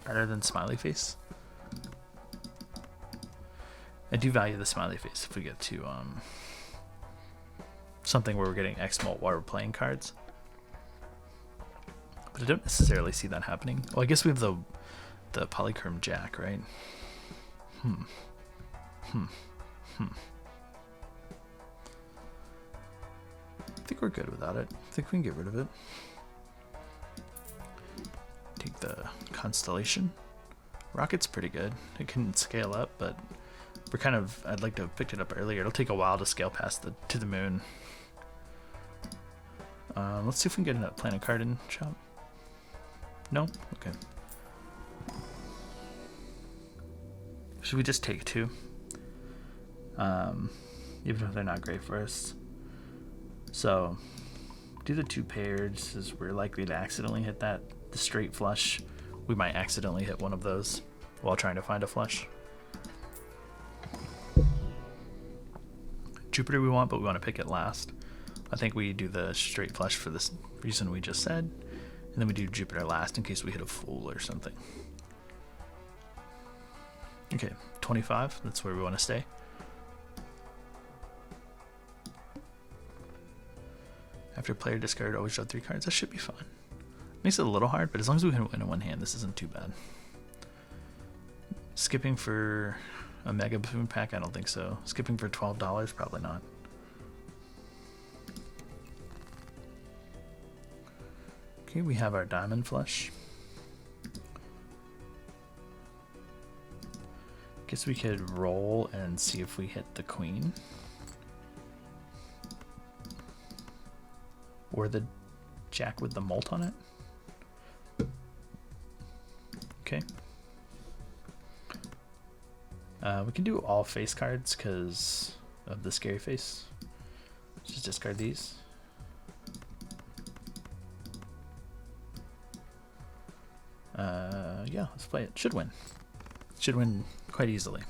Better than Smiley Face? I do value the Smiley Face if we get to something where we're getting X-Molt while we're playing cards. But I don't necessarily see that happening. Well, I guess we have the Polychrome Jack, right? I think we're good without it. I think we can get rid of it. Take the Constellation. Rocket's pretty good. It can scale up, but we're kind of... I'd like to have picked it up earlier. It'll take a while to scale past to the moon. Let's see if we can get a planet card in shop. No? Okay. Should we just take 2? Even if they're not great for us. So, do the 2 pairs, as we're likely to accidentally hit the straight flush. We might accidentally hit one of those while trying to find a flush. Jupiter we want, but we want to pick it last. I think we do the straight flush for this reason we just said, and then we do Jupiter last in case we hit a Fool or something. Okay, 25, that's where we want to stay. After player discard, always draw 3 cards. That should be fun. Makes it a little hard, but as long as we can win in one hand, this isn't too bad. Skipping for a Mega Boon pack? I don't think so. Skipping for $12? Probably not. Okay, we have our Diamond Flush. Guess we could roll and see if we hit the Queen. Or the Jack with the Molt on it. Okay. We can do all face cards because of the Scary Face. Just discard these. Yeah, let's play it. Should win. Should win quite easily.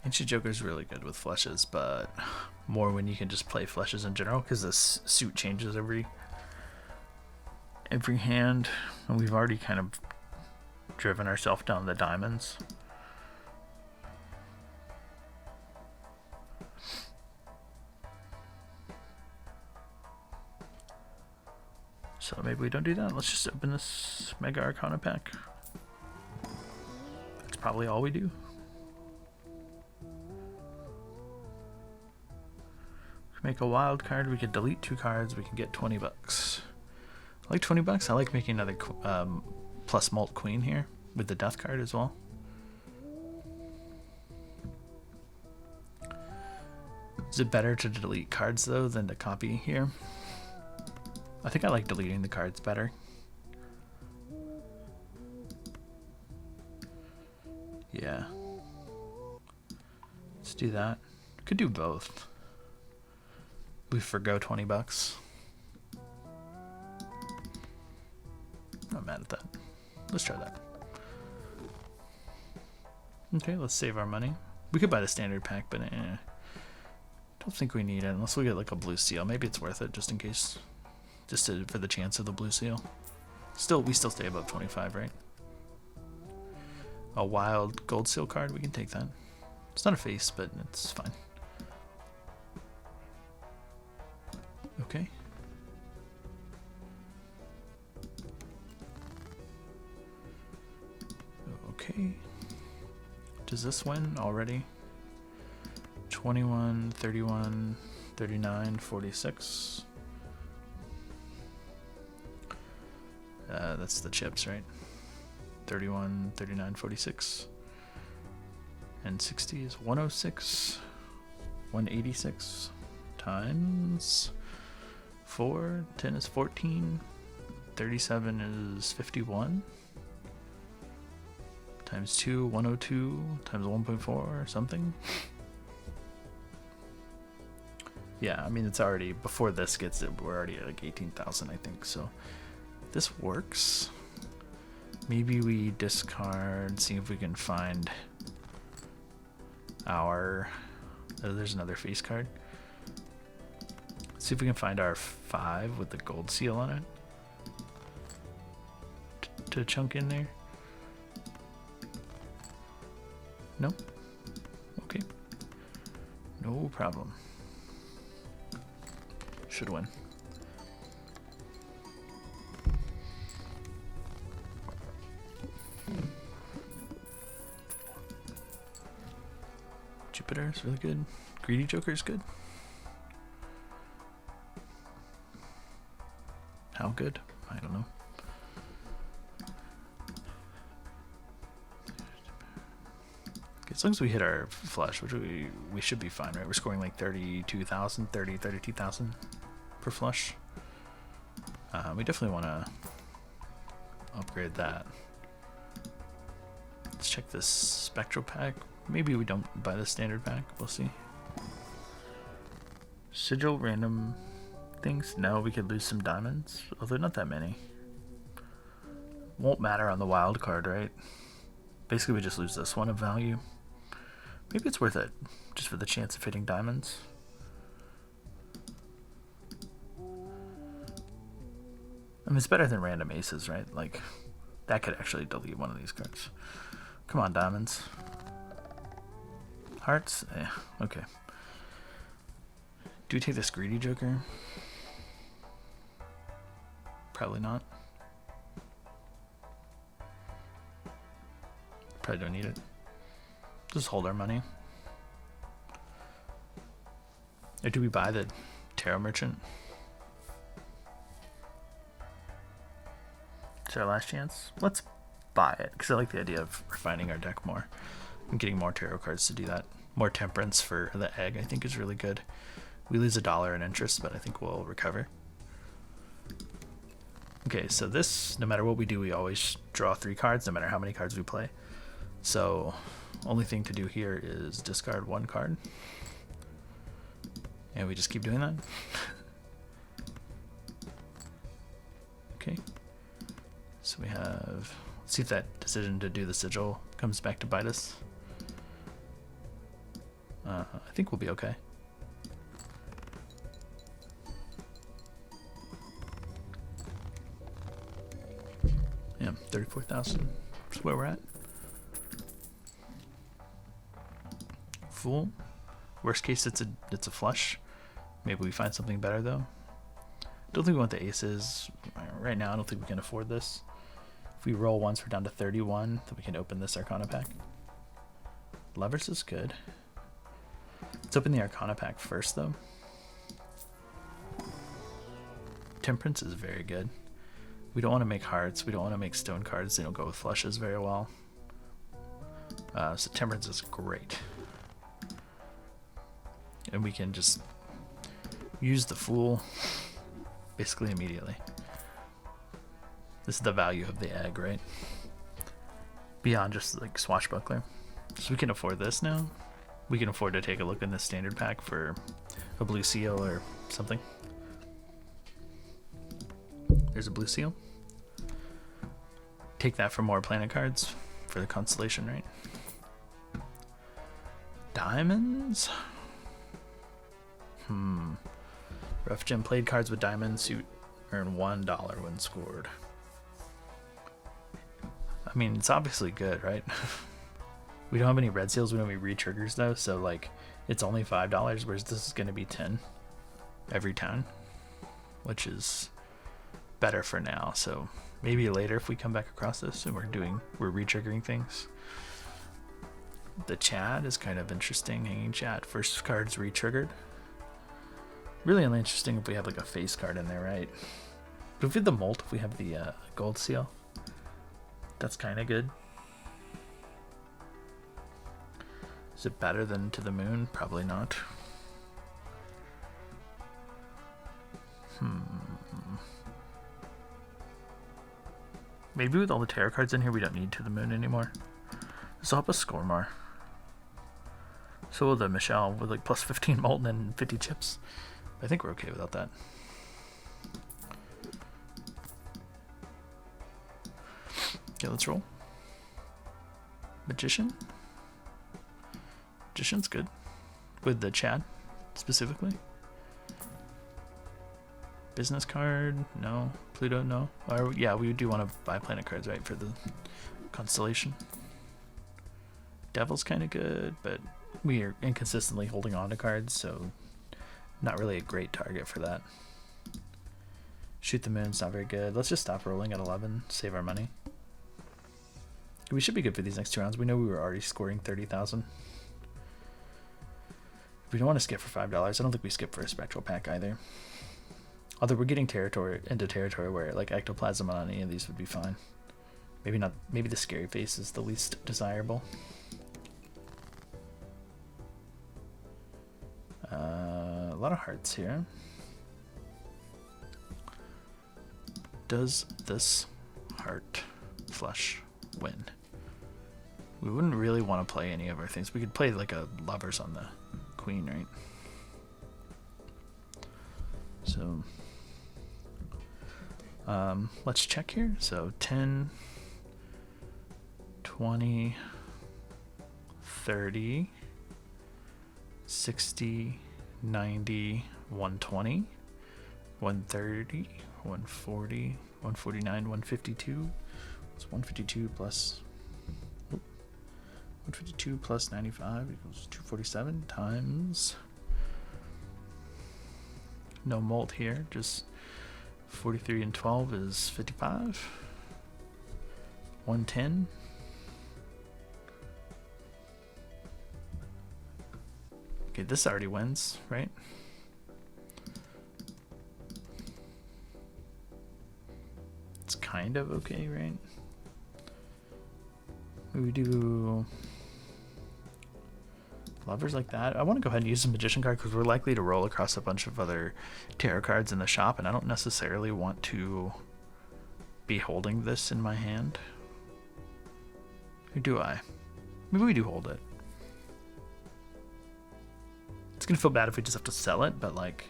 Ancient Joker's really good with flushes, but more when you can just play flushes in general, because this suit changes every hand, and we've already kind of driven ourselves down the diamonds. So maybe we don't do that. Let's just open this Mega Arcana pack. That's probably all we do. Make a wild card. We could delete 2 cards. We can get $20. I like $20. I like making another plus Molt Queen here with the Death card as well. Is it better to delete cards though than to copy here? I think I like deleting the cards better. Yeah. Let's do that. Could do both. We forgo $20. Not mad at that. Let's try that. Okay, let's save our money. We could buy the standard pack, but don't think we need it unless we get like a blue seal. Maybe it's worth it just in case, for the chance of the blue seal. We still stay above 25, right? A wild gold seal card, we can take that. It's not a face, but it's fine. Okay. Okay. Does this win already? 21, 31, 39, 46. That's the chips, right? 31, 39, 46. And 60 is 106. 186 times 4. 10 is 14. 37 is 51. Times 2, 102. Times 1.4 or something. Yeah, I mean, it's already, before this gets it, we're already at like 18,000, I think. So this works. Maybe we discard, see if we can find our, oh, there's another face card. See if we can find our 5 with the gold seal on it to chunk in there. No? Okay. No problem. Should win. Jupiter is really good. Greedy Joker is good. How good? I don't know. Okay, as long as we hit our flush, which we should be fine, right? We're scoring like 32,000 per flush. We definitely want to upgrade that. Let's check this spectral pack. Maybe we don't buy the standard pack. We'll see. Sigil random things. No, we could lose some diamonds. Although not that many. Won't matter on the wild card, right? Basically, we just lose this one of value. Maybe it's worth it, just for the chance of hitting diamonds. I mean, it's better than random aces, right? Like, that could actually delete one of these cards. Come on, diamonds. Hearts? Eh, okay. Do we take this Greedy Joker? Probably not. Probably don't need it. Just hold our money. Or do we buy the Tarot Merchant? It's our last chance. Let's buy it, because I like the idea of refining our deck more and getting more tarot cards to do that. More Temperance for the egg, I think, is really good. We lose $1 in interest, but I think we'll recover. Okay, so this, no matter what we do, we always draw 3 cards, no matter how many cards we play. So, only thing to do here is discard 1 card. And we just keep doing that. Okay. So we have, let's see if that decision to do the sigil comes back to bite us. I think we'll be okay. Yeah, 34,000. That's where we're at. Fool. Worst case, it's a flush. Maybe we find something better though. Don't think we want the aces right now. I don't think we can afford this. If we roll once, we're down to 31. Then we can open this Arcana pack. Lovers is good. Let's open the Arcana pack first though. Temperance is very good. We don't want to make hearts. We don't want to make stone cards. They don't go with flushes very well. So Temperance is great. And we can just use the Fool basically immediately. This is the value of the egg, right? Beyond just like Swashbuckler. So we can afford this now. We can afford to take a look in the standard pack for a blue seal or something. There's a blue seal. Take that for more planet cards for the constellation, right? Diamonds? Rough Gem played cards with diamond suit earn $1 when scored. I mean, it's obviously good, right? We don't have any red seals, we don't have any re-triggers though, so like it's only $5, whereas this is gonna be 10 every turn, which is better for now. So maybe later if we come back across this and we're re-triggering things. The chat is kind of interesting. Hanging chat. First card's re-triggered. Really only interesting if we have like a face card in there, right? But if we have the molt, if we have the gold seal, that's kind of good. Is it better than To the Moon? Probably not. Maybe with all the tarot cards in here, we don't need To the Moon anymore. This will help us score more. So will the Michelle with like plus 15 Molten and 50 chips. I think we're okay without that. Okay, let's roll. Magician. Magician's good. With the Chad, specifically. Business card, no. Pluto, no. Or, yeah, we do want to buy planet cards, right, for the constellation. Devil's kind of good, but we are inconsistently holding on to cards, so not really a great target for that. Shoot the Moon's not very good. Let's just stop rolling at 11, save our money. We should be good for these next 2 rounds. We know we were already scoring 30,000. We don't want to skip for $5. I don't think we skip for a spectral pack either. Although we're getting into territory where like ectoplasm on any of these would be fine. Maybe not. Maybe the scary face is the least desirable. A lot of hearts here. Does this heart flush win? We wouldn't really want to play any of our things. We could play like a lovers on the queen, right? So let's check here. So 10, 20, 30, 60, 90, 120, 130, 140, 149, 152. It's 152 plus 152 plus 95 equals 247 times. No molt here, just 43 and 12 is 55. 110. Okay, this already wins, right? It's kind of okay, right? We do lovers like that. I want to go ahead and use the magician card because we're likely to roll across a bunch of other tarot cards in the shop, and I don't necessarily want to be holding this in my hand. Or do I? Maybe we do hold it. It's gonna feel bad if we just have to sell it, but like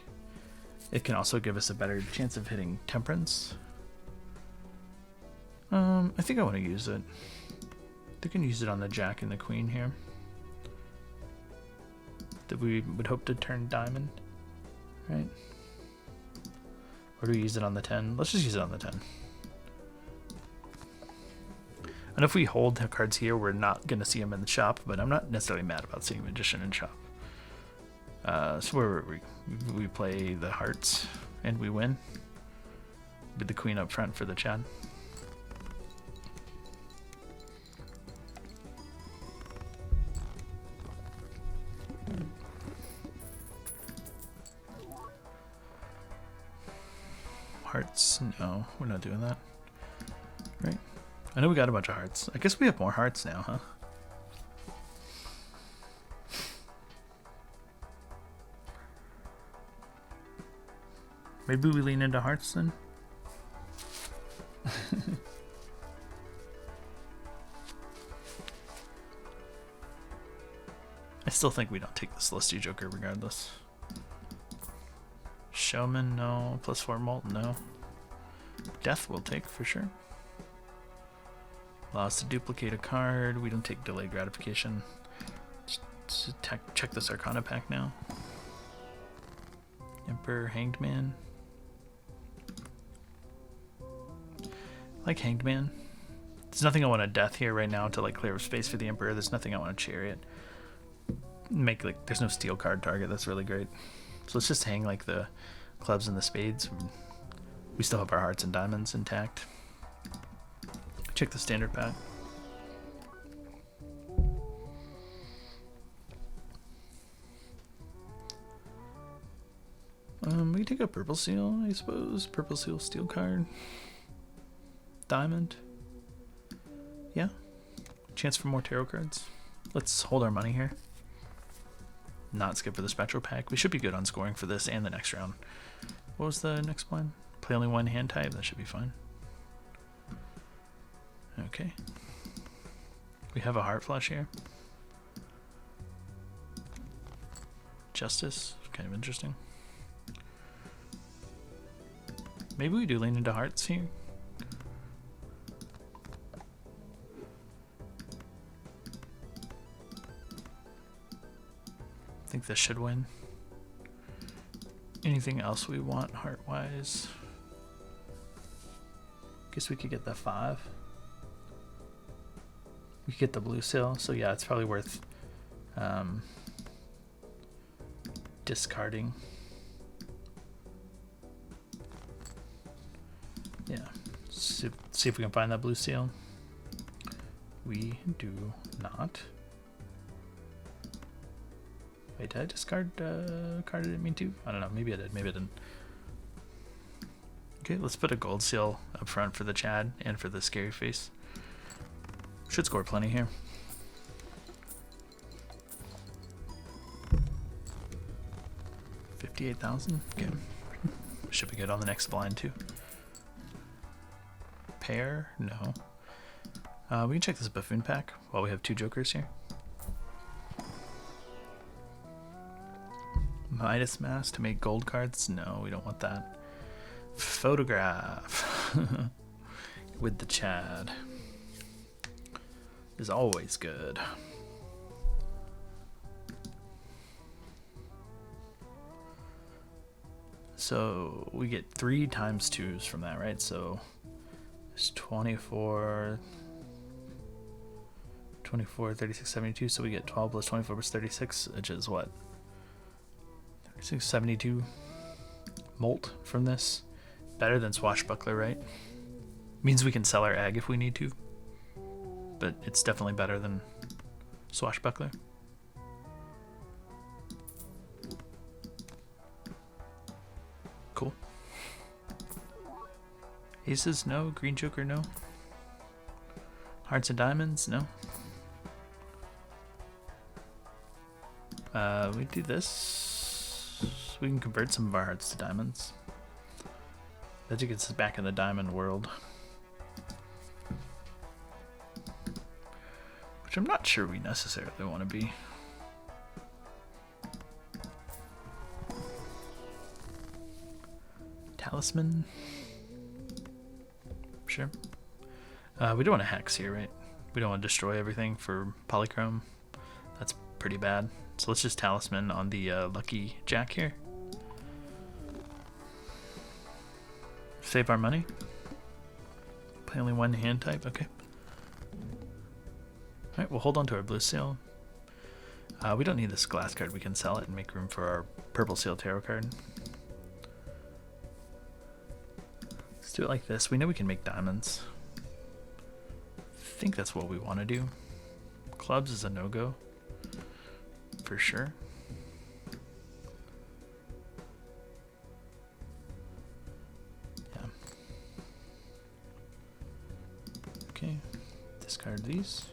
it can also give us a better chance of hitting Temperance. I think I want to use it. I can use it on the Jack and the Queen here. That we would hope to turn diamond, right? Or do we use it on the 10? Let's just use it on the 10. And if we hold the cards here, we're not going to see them in the shop, but I'm not necessarily mad about seeing Magician in shop. So where we play the hearts and we win. With the Queen up front for the Chad. Hearts? No, we're not doing that. Right? I know we got a bunch of hearts. I guess we have more hearts now, huh? Maybe we lean into hearts then? I still think we don't take the Celestia Joker regardless. Showman, no. +4 molt, no. Death we'll take for sure. Allow us to duplicate a card. We don't take delayed gratification. Just check this Arcana pack now. Emperor, Hanged Man. Like Hanged Man. There's nothing I want to death here right now to like clear space for the Emperor. There's nothing I want to Chariot. Make like there's no steel card target. That's really great. So let's just hang like the clubs and the spades. We still have our hearts and diamonds intact. Check the standard pack. We can take a purple seal, I suppose. Purple seal, steel card. Diamond. Yeah. Chance for more tarot cards. Let's hold our money here. Not skip for the spectral pack. We should be good on scoring for this and the next round. What was the next one? Play only one hand type. That should be fine. Okay. We have a heart flush here. Justice. Kind of interesting. Maybe we do lean into hearts here. I think this should win. Anything else we want heart-wise? Guess we could get the 5. We could get the blue seal, so yeah, it's probably worth discarding. Yeah, see if we can find that blue seal. We do not. Wait, did I discard a card I didn't mean to? I don't know, maybe I did, maybe I didn't. Okay, let's put a gold seal up front for the Chad and for the scary face. Should score plenty here. $58,000. Okay, should be good on the next blind too. Pair? No. We can check this buffoon pack while we have 2 jokers here. Midas mask to make gold cards? No, we don't want that. Photograph with the Chad is always good. So we get 3 times 2s from that, right? So it's 24, 36, 72. So we get 12 plus 24 plus 36, which is what? 36, 72 molt from this. Better than Swashbuckler, right? Means we can sell our egg if we need to. But it's definitely better than Swashbuckler. Cool. Aces, no. Green Joker, no. Hearts and diamonds, no. We do this. We can convert some of our hearts to diamonds. That gets us back in the diamond world. Which I'm not sure we necessarily want to be. Talisman. Sure. We don't want to hex here, right? We don't want to destroy everything for polychrome. That's pretty bad. So let's just talisman on the lucky jack here. Save our money. Play only one hand type, okay. Alright, we'll hold on to our blue seal. We don't need this glass card, we can sell it and make room for our purple seal tarot card. Let's do it like this. We know we can make diamonds. I think that's what we want to do. Clubs is a no-go. For sure. Yeah. Okay. Discard these.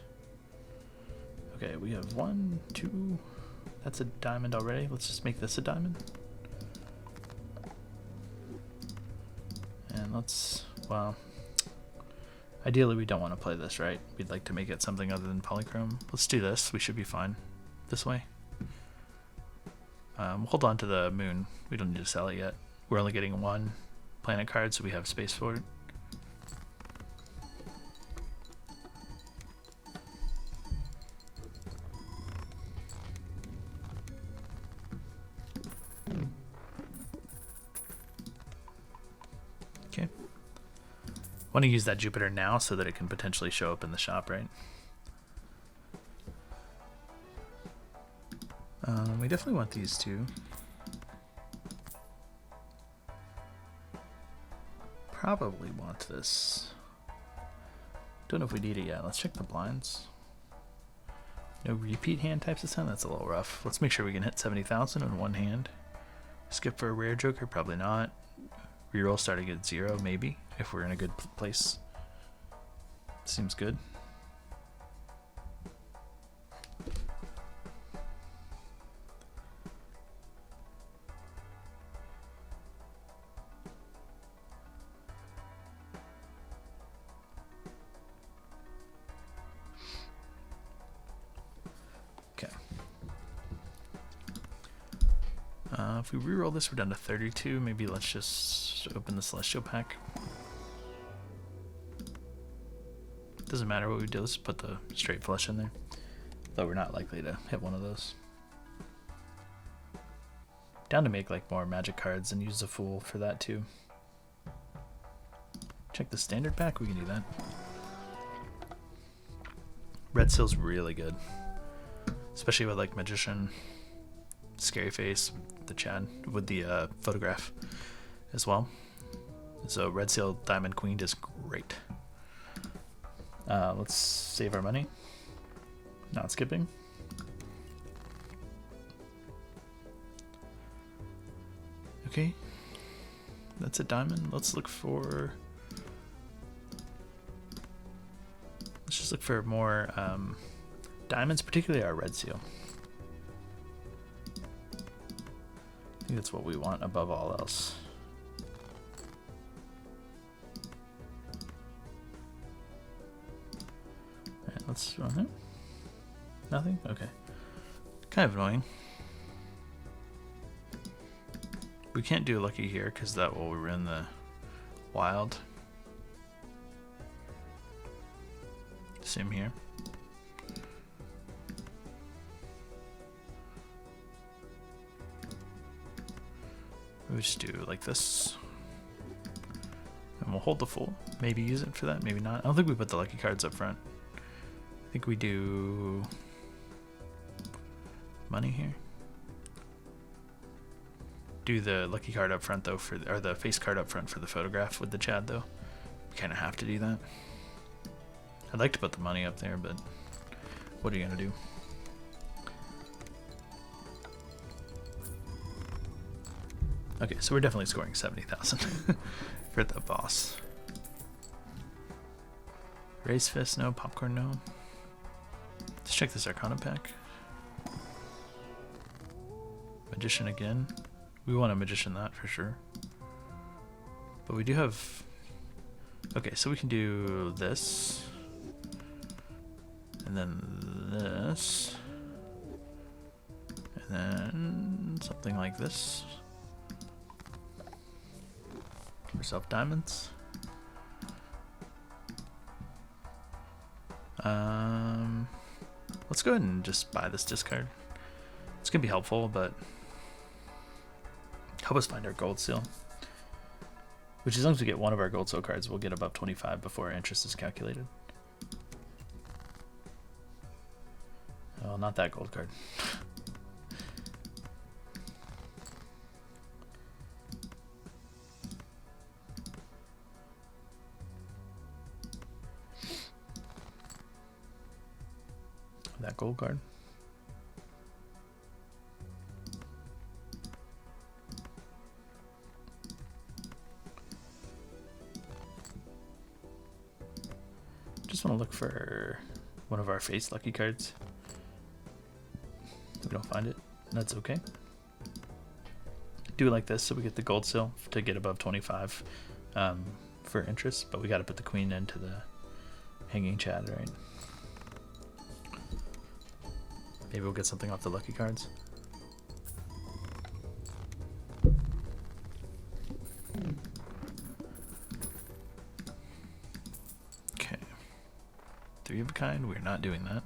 Okay, we have 1, 2. That's a diamond already. Let's just make this a diamond. And let's, well, ideally we don't want to play this, right? We'd like to make it something other than polychrome. Let's do this. We should be fine this way. Hold on to the moon. We don't need to sell it yet. We're only getting 1 planet card, so we have space for it. Okay. Want to use that Jupiter now so that it can potentially show up in the shop, right? We definitely want these 2. Probably want this. Don't know if we need it yet. Let's check the blinds. No repeat hand types this time. That's a little rough. Let's make sure we can hit 70,000 in one hand. Skip for a rare joker? Probably not. Reroll starting at 0, maybe, if we're in a good place. Seems good. Okay. If we reroll this, we're down to 32. Maybe let's just open the Celestial pack. Doesn't matter what we do, let's put the straight flush in there. Though we're not likely to hit one of those. Down to make like more magic cards and use the Fool for that too. Check the standard pack, we can do that. Red Seal's really good. Especially with like Magician, Scary Face, the Chad, with the photograph as well. So Red Seal Diamond Queen is great. Let's save our money. Not skipping. Okay, that's a diamond. Let's look for. Let's just look for more diamonds, particularly our Red Seal. I think that's what we want above all else. Alright, let's run it. Nothing? Okay. Kind of annoying. We can't do lucky here because that will ruin the wild. Same here. We'll just do like this. And we'll hold the Fool. Maybe use it for that, maybe not. I don't think we put the lucky cards up front. I think we do money here. Do the lucky card up front though, or the face card up front for the photograph with the Chad though. We kind of have to do that. I'd like to put the money up there, but what are you gonna do? Okay, so we're definitely scoring 70,000 for the boss. Raise Fist, no. Popcorn, no. Let's check this Arcana pack. Magician again. We want a Magician that for sure. But we do have... Okay, so we can do this. And then this. And then something like this. Give yourself diamonds. Let's go ahead and just buy this discard. It's gonna be helpful, but help us find our gold seal. Which, as long as we get one of our gold seal cards, we'll get above 25 before our interest is calculated. Oh, not that gold card. That gold card. Just want to look for one of our face lucky cards. If we don't find it, that's okay. Do it like this so we get the gold seal to get above 25 for interest, but we got to put the queen into the hanging Chad, right? Maybe we'll get something off the lucky cards. Okay. 3 of a kind, we're not doing that.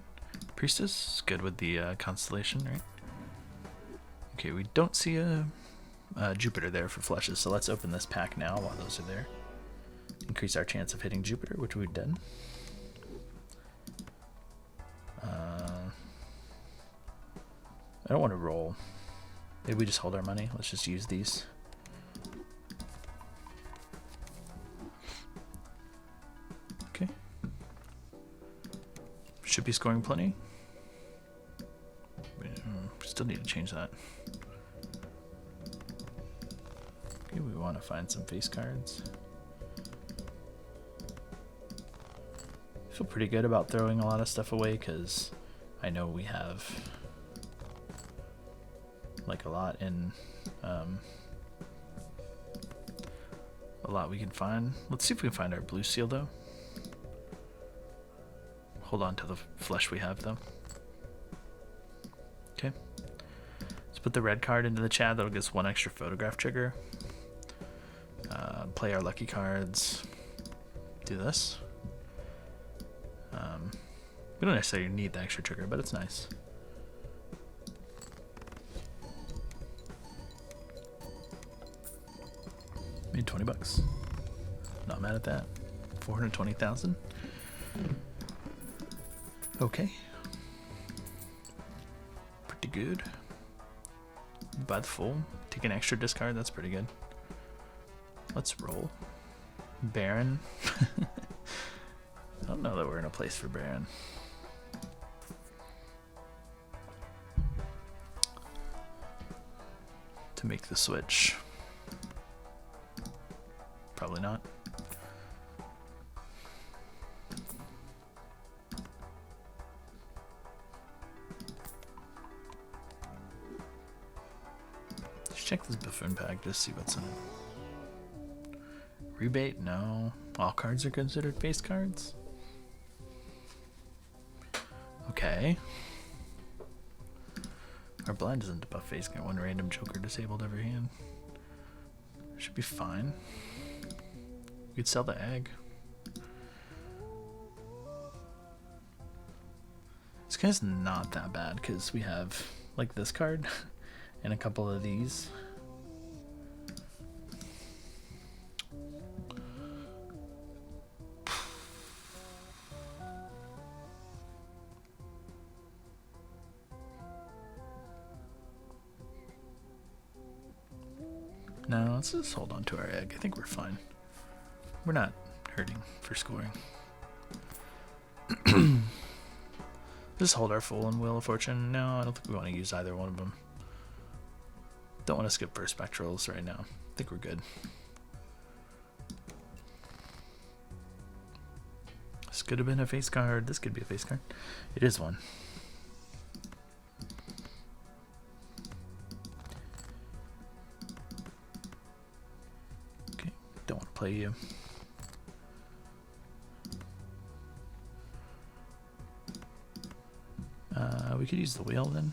Priestess, good with the constellation, right? Okay, we don't see a Jupiter there for flushes, so let's open this pack now while those are there. Increase our chance of hitting Jupiter, which we've done. I don't want to roll. Maybe we just hold our money. Let's just use these. Okay. Should be scoring plenty. We still need to change that. Okay, we want to find some face cards. I feel pretty good about throwing a lot of stuff away because I know we have like a lot we can find. Let's see if we can find our blue seal though. Hold on to the flesh we have though. Okay. Let's put the red card into the chat. That'll give us 1 extra photograph trigger. Play our lucky cards. Do this. We don't necessarily need the extra trigger, but it's nice. Made 20 bucks. Not mad at that. 420,000. Okay. Pretty good. Buy the full. Take an extra discard. That's pretty good. Let's roll. Baron. I don't know that we're in a place for Baron. To make the switch. Probably not. Let's check this buffoon pack to see what's in it. Rebate? No. All cards are considered face cards? Okay. Our blind doesn't buff face card. 1 random joker disabled every hand. Should be fine. We could sell the egg. This guy's not that bad because we have like this card and a couple of these. No, let's just hold on to our egg. I think we're fine. We're not hurting for scoring. Just hold our full and Wheel of Fortune. No, I don't think we want to use either one of them. Don't want to skip for spectrals right now. I think we're good. This could have been a face card. This could be a face card. It is one. Okay, don't want to play you. We could use the wheel then.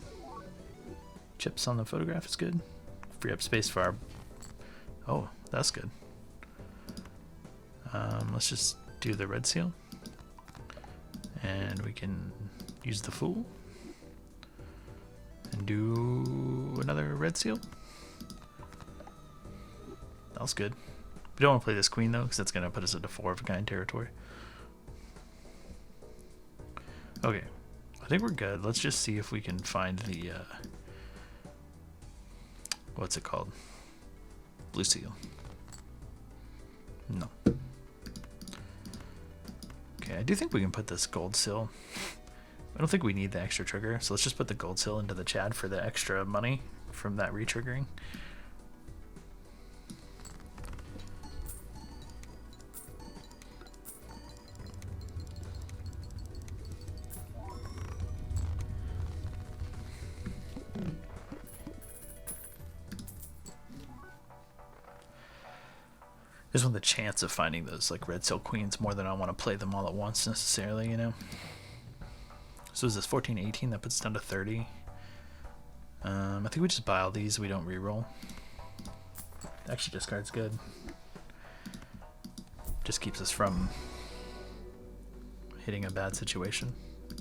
Chips on the photograph is good. Free up space for our... Oh, that's good. Let's just do the red seal. And we can use the fool. And do another red seal. That was good. We don't want to play this queen though, because that's going to put us into 4 of a kind territory. Okay. I think we're good. Let's just see if we can find the, what's it called? Blue seal. No. Okay, I do think we can put this gold seal. I don't think we need the extra trigger, so let's just put the gold seal into the chat for the extra money from that re-triggering. I just want the chance of finding those like red seal queens more than I want to play them all at once necessarily, you know. So is this 14, 18? That puts it down to 30. I think we just buy all these. We don't reroll. Actually, discard's good. Just keeps us from hitting a bad situation.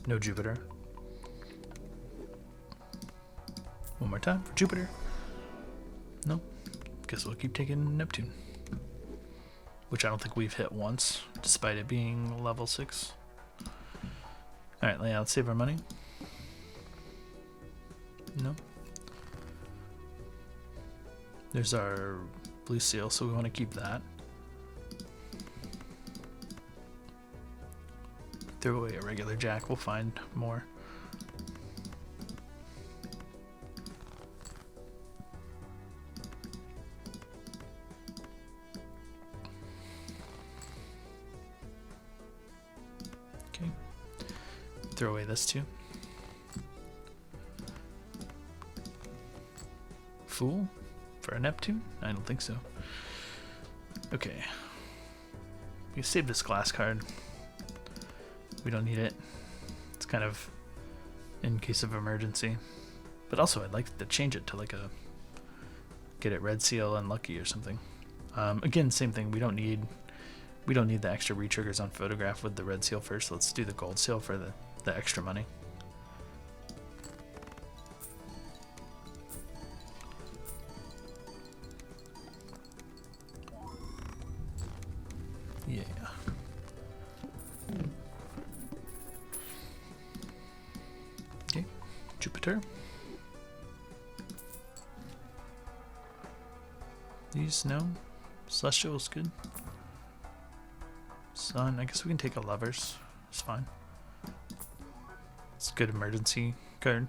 No Jupiter. One more time for Jupiter. No. Guess we'll keep taking Neptune. Which I don't think we've hit once, despite it being level 6. Alright, yeah, let's save our money. No. There's our blue seal, so we want to keep that. Throw away a regular jack, we'll find more. throw away this too. Fool for a Neptune? I don't think so. Okay. We save this glass card. We don't need it. It's kind of in case of emergency. But also I'd like to change it to like a get it red seal unlucky or something. Again, same thing. We don't need the extra retriggers on photograph with the red seal first. Let's do the gold seal for the extra money. Yeah. Okay, Jupiter. These, no. Celestial is good. Sun, I guess we can take a Lovers. It's fine. It's a good emergency card.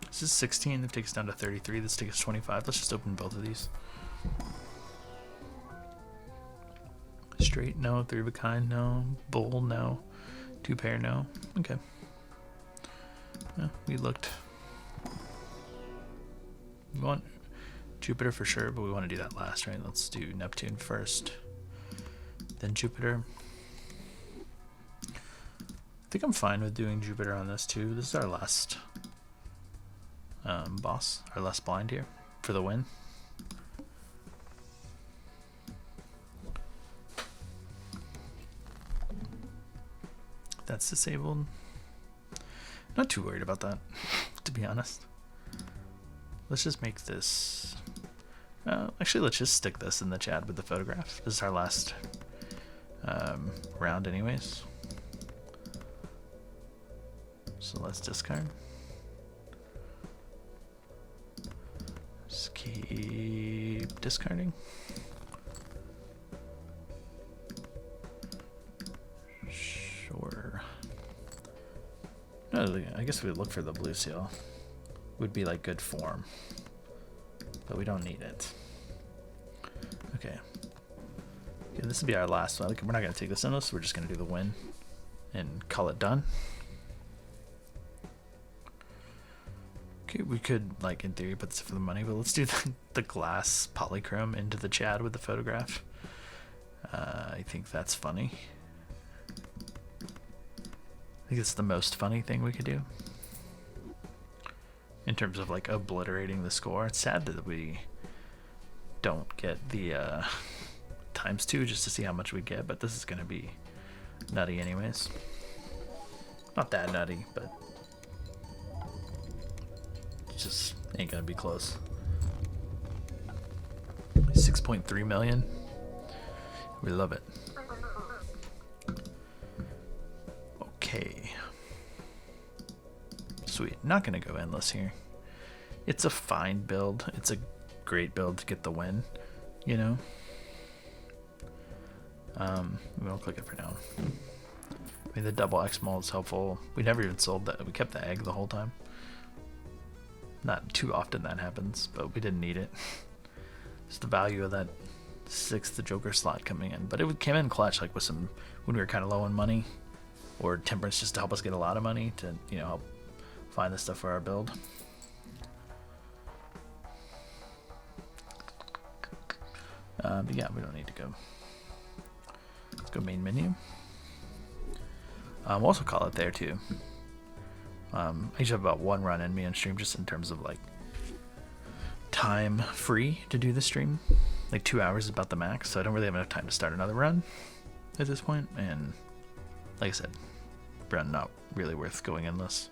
This is 16. That takes us down to 33. This takes us 25. Let's just open both of these. Straight, no. Three of a kind, no. Bull, no. Two pair, no. Okay. Yeah, we looked. We want Jupiter for sure, but we want to do that last, right? Let's do Neptune first, then Jupiter. I think I'm fine with doing Jupiter on this too. This is our last boss, our last blind here for the win. That's disabled. Not too worried about that, to be honest. Let's just make this... actually, let's just stick this in the chat with the photograph. This is our last round anyways. So let's discard. Just keep discarding. Sure. No, I guess we would look for the blue seal. Would be like good form, but we don't need it. Okay. Yeah, this will be our last one. We're not going to take this in us. We're just going to do the win and call it done. Okay, we could, like, in theory, put this for the money, but let's do the glass polychrome into the Chad with the photograph. I think that's funny. I think it's the most funny thing we could do in terms of like obliterating the score. It's sad that we don't get the ×2 just to see how much we get, but this is going to be nutty anyways. Not that nutty, but it just ain't going to be close. 6.3 million. We love it. Okay. Sweet. Not going to go endless here. It's a fine build. It's a great build to get the win, you know? We won't click it for now. I mean, the double X mold is helpful. We never even sold that. We kept the egg the whole time. Not too often that happens, but we didn't need it. It's the value of that 6th Joker slot coming in. But it came in clutch, like with some, when we were kind of low on money, or Temperance just to help us get a lot of money to, you know, help find the stuff for our build. But yeah, we don't need to go. Let's go main menu. We'll also call it there too. I usually have about one run in me on stream, just in terms of like time free to do the stream. Like 2 hours is about the max, so I don't really have enough time to start another run at this point. And like I said, run not really worth going endless.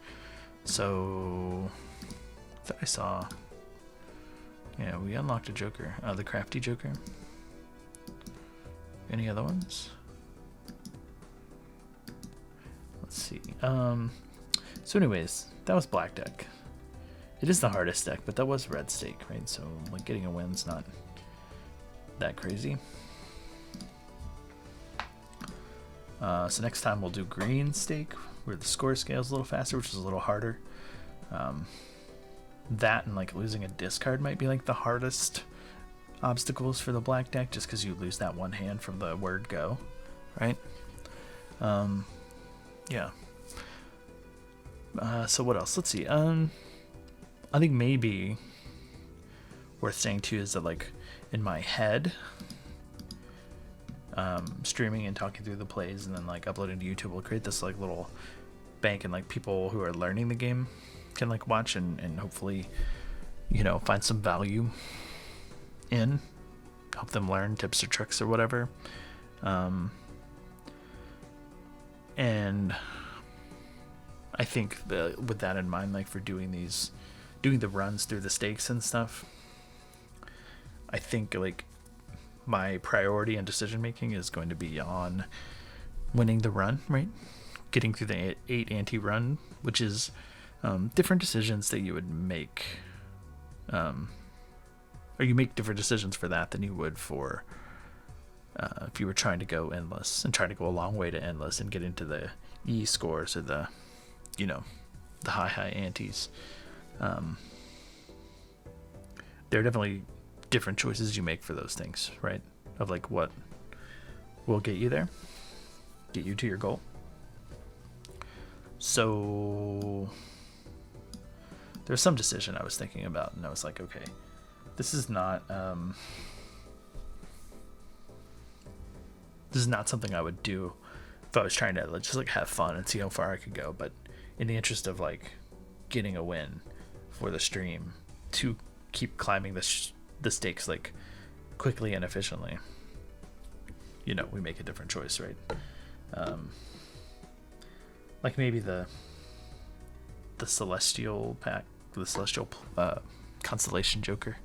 So I thought I saw, yeah, we unlocked a Joker, the crafty Joker. Any other ones? Let's see. So anyways, that was black deck. It is the hardest deck, but that was red stake, right? So like getting a win's not that crazy. So next time we'll do green stake, where the score scales a little faster, which is a little harder. That and like losing a discard might be like the hardest obstacles for the black deck, just because you lose that one hand from the word go, right? Yeah. So what else? Let's see. I think maybe worth saying too is that like in my head, streaming and talking through the plays and then like uploading to YouTube will create this like little bank, and like people who are learning the game can like watch and hopefully, you know, find some value in, help them learn tips or tricks or whatever. And I think with that in mind, like for doing the runs through the stakes and stuff, I think like my priority and decision making is going to be on winning the run, right? Getting through the 8 ante run, which is different decisions that you would make, or you make different decisions for that than you would for if you were trying to go endless and trying to go a long way to endless and get into the E scores or the, you know, the high antes. There are definitely different choices you make for those things, right? Of like what will get you there, get you to your goal. So there's some decision I was thinking about, and I was like, okay, this is not something I would do if I was trying to just like have fun and see how far I could go. But in the interest of like getting a win for the stream, to keep climbing the stakes like quickly and efficiently, you know, we make a different choice, right? Like maybe the celestial pack, the celestial constellation joker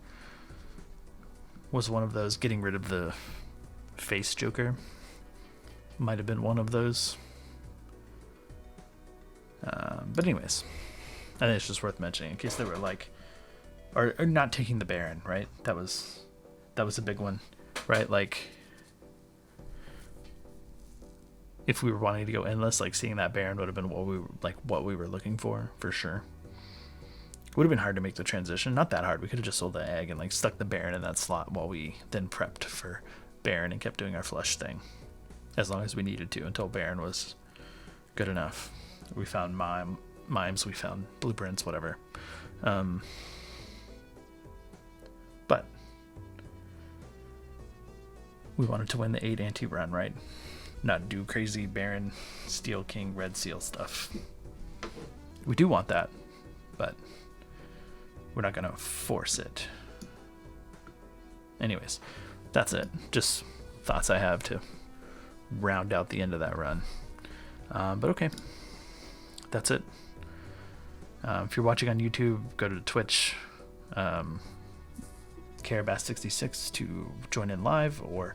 was one of those. Getting rid of the face joker might have been one of those. But anyways, I think it's just worth mentioning in case they were like, or not taking the Baron, right? That was a big one, right? Like if we were wanting to go endless, like seeing that Baron would have been what we were looking for sure. It would have been hard to make the transition. Not that hard. We could have just sold the egg and like stuck the Baron in that slot while we then prepped for Baron and kept doing our flush thing as long as we needed to until Baron was good enough. We found mimes, we found blueprints, whatever. But we wanted to win the 8 ante run, right? Not do crazy Baron, Steel King, Red Seal stuff. We do want that, but we're not gonna force it. Anyways, that's it. Just thoughts I have to round out the end of that run. But okay, that's it. If you're watching on YouTube, go to Twitch, Carabas66 to join in live, or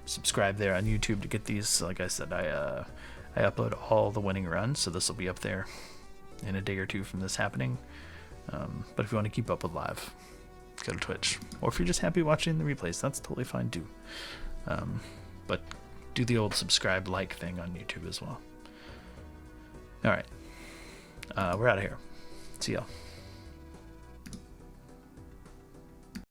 subscribe there on YouTube to get these. Like I said, I upload all the winning runs, so this will be up there in a day or two from this happening. But if you want to keep up with live, go to Twitch. Or if you're just happy watching the replays, that's totally fine too. But do the old subscribe, like thing on YouTube as well. All right. We're out of here. See y'all.